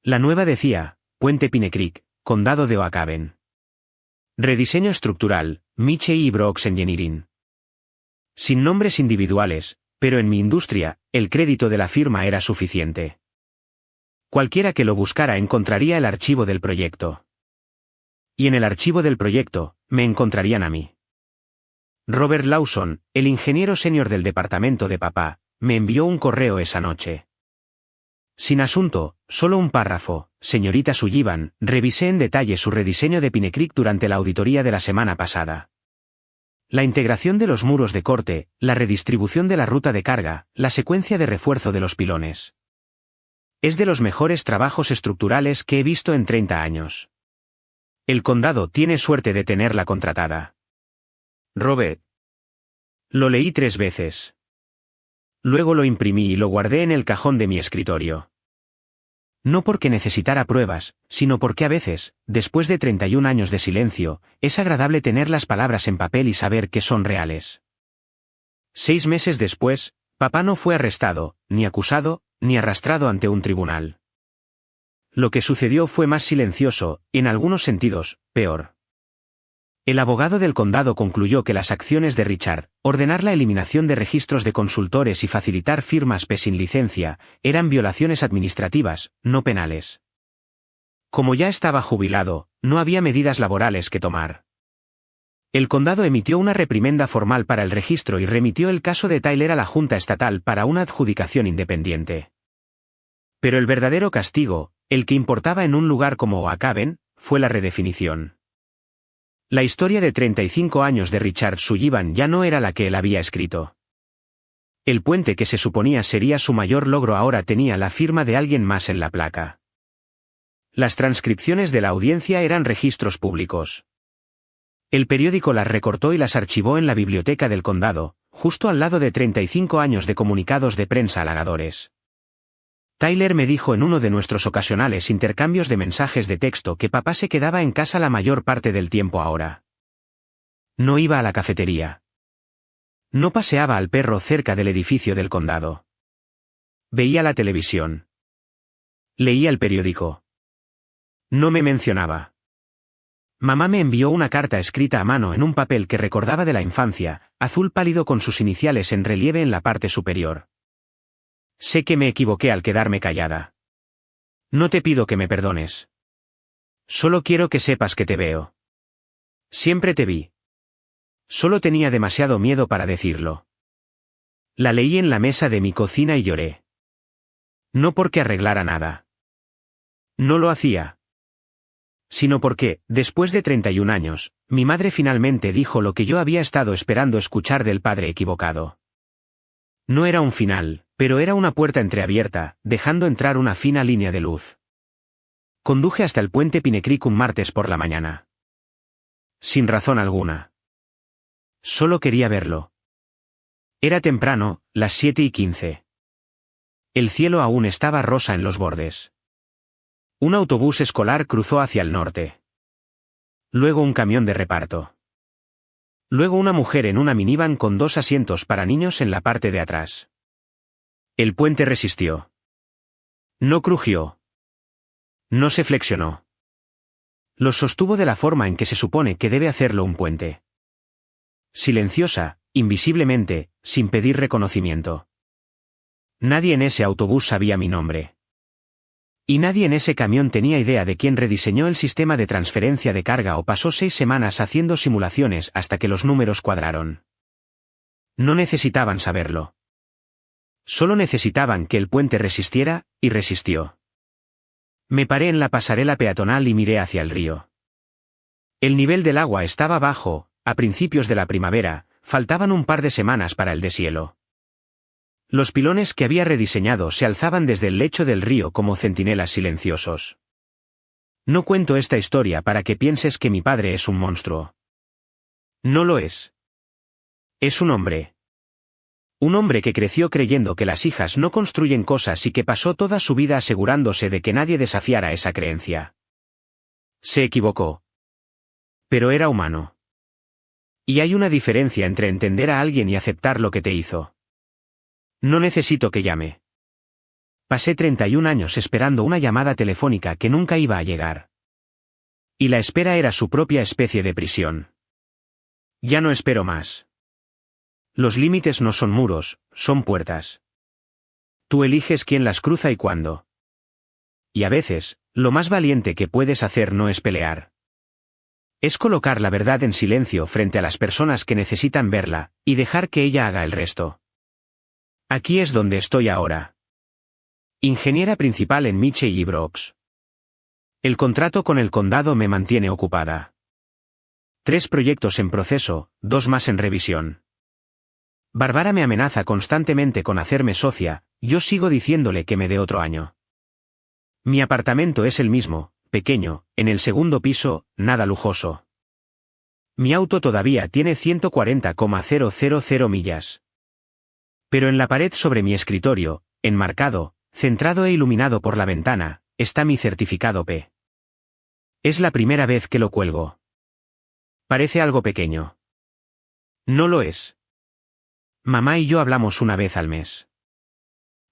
La nueva decía, Puente Pine Creek, Condado de Oak Haven. Rediseño estructural, Michie y Brooks Engineering. Sin nombres individuales, pero en mi industria, el crédito de la firma era suficiente. Cualquiera que lo buscara encontraría el archivo del proyecto. Y en el archivo del proyecto, me encontrarían a mí. Robert Lawson, el ingeniero senior del departamento de papá, me envió un correo esa noche. Sin asunto, solo un párrafo, señorita Sullivan, revisé en detalle su rediseño de Pine Creek durante la auditoría de la semana pasada. La integración de los muros de corte, la redistribución de la ruta de carga, la secuencia de refuerzo de los pilones. Es de los mejores trabajos estructurales que he visto en 30 años. El condado tiene suerte de tenerla contratada. Robert. Lo leí 3 veces. Luego lo imprimí y lo guardé en el cajón de mi escritorio. No porque necesitara pruebas, sino porque a veces, después de 31 años de silencio, es agradable tener las palabras en papel y saber que son reales. 6 meses después, papá no fue arrestado, ni acusado, ni arrastrado ante un tribunal. Lo que sucedió fue más silencioso, y en algunos sentidos, peor. El abogado del condado concluyó que las acciones de Richard, ordenar la eliminación de registros de consultores y facilitar firmas P sin licencia, eran violaciones administrativas, no penales. Como ya estaba jubilado, no había medidas laborales que tomar. El condado emitió una reprimenda formal para el registro y remitió el caso de Tyler a la Junta Estatal para una adjudicación independiente. Pero el verdadero castigo, el que importaba en un lugar como Oak Haven, fue la redefinición. La historia de 35 años de Richard Sullivan ya no era la que él había escrito. El puente que se suponía sería su mayor logro ahora tenía la firma de alguien más en la placa. Las transcripciones de la audiencia eran registros públicos. El periódico las recortó y las archivó en la biblioteca del condado, justo al lado de 35 años de comunicados de prensa halagadores. Tyler me dijo en uno de nuestros ocasionales intercambios de mensajes de texto que papá se quedaba en casa la mayor parte del tiempo ahora. No iba a la cafetería. No paseaba al perro cerca del edificio del condado. Veía la televisión. Leía el periódico. No me mencionaba. Mamá me envió una carta escrita a mano en un papel que recordaba de la infancia, azul pálido con sus iniciales en relieve en la parte superior. Sé que me equivoqué al quedarme callada. No te pido que me perdones. Solo quiero que sepas que te veo. Siempre te vi. Solo tenía demasiado miedo para decirlo. La leí en la mesa de mi cocina y lloré. No porque arreglara nada. No lo hacía. Sino porque, después de 31 años, mi madre finalmente dijo lo que yo había estado esperando escuchar del padre equivocado. No era un final, pero era una puerta entreabierta, dejando entrar una fina línea de luz. Conduje hasta el puente Pine Creek un martes por la mañana. Sin razón alguna. Solo quería verlo. Era temprano, las 7:15. El cielo aún estaba rosa en los bordes. Un autobús escolar cruzó hacia el norte. Luego un camión de reparto. Luego una mujer en una minivan con 2 asientos para niños en la parte de atrás. El puente resistió. No crujió. No se flexionó. Lo sostuvo de la forma en que se supone que debe hacerlo un puente. Silenciosa, invisiblemente, sin pedir reconocimiento. Nadie en ese autobús sabía mi nombre. Y nadie en ese camión tenía idea de quién rediseñó el sistema de transferencia de carga o pasó 6 semanas haciendo simulaciones hasta que los números cuadraron. No necesitaban saberlo. Solo necesitaban que el puente resistiera, y resistió. Me paré en la pasarela peatonal y miré hacia el río. El nivel del agua estaba bajo, a principios de la primavera, faltaban un par de semanas para el deshielo. Los pilones que había rediseñado se alzaban desde el lecho del río como centinelas silenciosos. No cuento esta historia para que pienses que mi padre es un monstruo. No lo es. Es un hombre. Un hombre que creció creyendo que las hijas no construyen cosas y que pasó toda su vida asegurándose de que nadie desafiara esa creencia. Se equivocó. Pero era humano. Y hay una diferencia entre entender a alguien y aceptar lo que te hizo. No necesito que llame. Pasé 31 años esperando una llamada telefónica que nunca iba a llegar. Y la espera era su propia especie de prisión. Ya no espero más. Los límites no son muros, son puertas. Tú eliges quién las cruza y cuándo. Y a veces, lo más valiente que puedes hacer no es pelear. Es colocar la verdad en silencio frente a las personas que necesitan verla, y dejar que ella haga el resto. Aquí es donde estoy ahora. Ingeniera principal en Mitchell y Brooks. El contrato con el condado me mantiene ocupada. 3 proyectos en proceso, 2 más en revisión. Bárbara me amenaza constantemente con hacerme socia, yo sigo diciéndole que me dé otro año. Mi apartamento es el mismo, pequeño, en el segundo piso, nada lujoso. Mi auto todavía tiene 140,000 millas. Pero en la pared sobre mi escritorio, enmarcado, centrado e iluminado por la ventana, está mi certificado P. Es la primera vez que lo cuelgo. Parece algo pequeño. No lo es. Mamá y yo hablamos una vez al mes.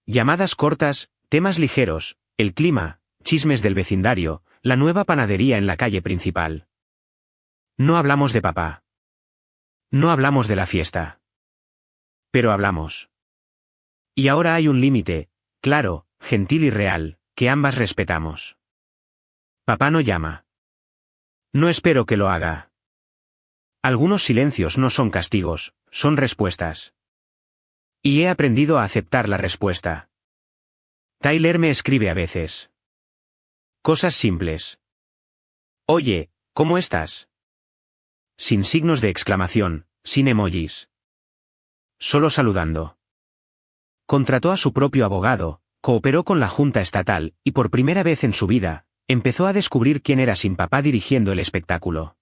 Llamadas cortas, temas ligeros, el clima, chismes del vecindario, la nueva panadería en la calle principal. No hablamos de papá. No hablamos de la fiesta. Pero hablamos. Y ahora hay un límite, claro, gentil y real, que ambas respetamos. Papá no llama. No espero que lo haga. Algunos silencios no son castigos, son respuestas. Y he aprendido a aceptar la respuesta. Tyler me escribe a veces. Cosas simples. Oye, ¿cómo estás? Sin signos de exclamación, sin emojis. Solo saludando. Contrató a su propio abogado, cooperó con la Junta Estatal, y por primera vez en su vida, Empezó a descubrir quién era sin papá dirigiendo el espectáculo.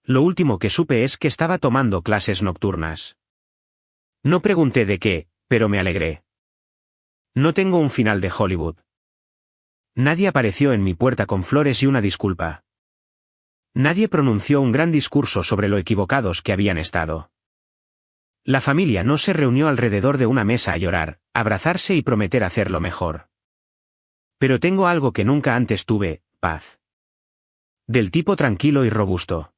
Lo último que supe es que estaba tomando clases nocturnas. No pregunté de qué, pero me alegré. No tengo un final de Hollywood. Nadie apareció en mi puerta con flores y una disculpa. Nadie pronunció un gran discurso sobre lo equivocados que habían estado. La familia no se reunió alrededor de una mesa a llorar, abrazarse y prometer hacerlo mejor. Pero tengo algo que nunca antes tuve, paz. Del tipo tranquilo y robusto.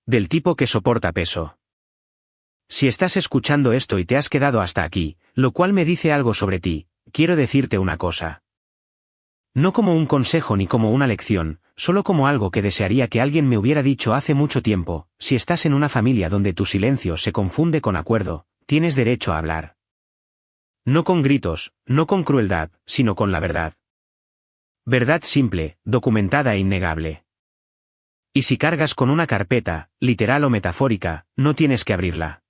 Del tipo que soporta peso. Si estás escuchando esto y te has quedado hasta aquí, lo cual me dice algo sobre ti, quiero decirte una cosa. No como un consejo ni como una lección, solo como algo que desearía que alguien me hubiera dicho hace mucho tiempo: si estás en una familia donde tu silencio se confunde con acuerdo, tienes derecho a hablar. No con gritos, no con crueldad, sino con la verdad. Verdad simple, documentada e innegable. Y si cargas con una carpeta, literal o metafórica, no tienes que abrirla.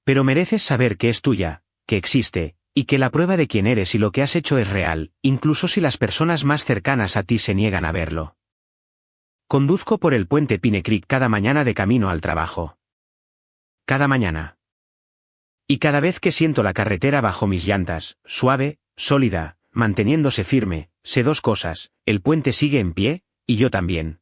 Pero mereces saber que es tuya, que existe, y que la prueba de quién eres y lo que has hecho es real, incluso si las personas más cercanas a ti se niegan a verlo. Conduzco por el puente Pine Creek cada mañana de camino al trabajo. Cada mañana. Y cada vez que siento la carretera bajo mis llantas, suave, sólida, manteniéndose firme, sé dos cosas: el puente sigue en pie, y yo también.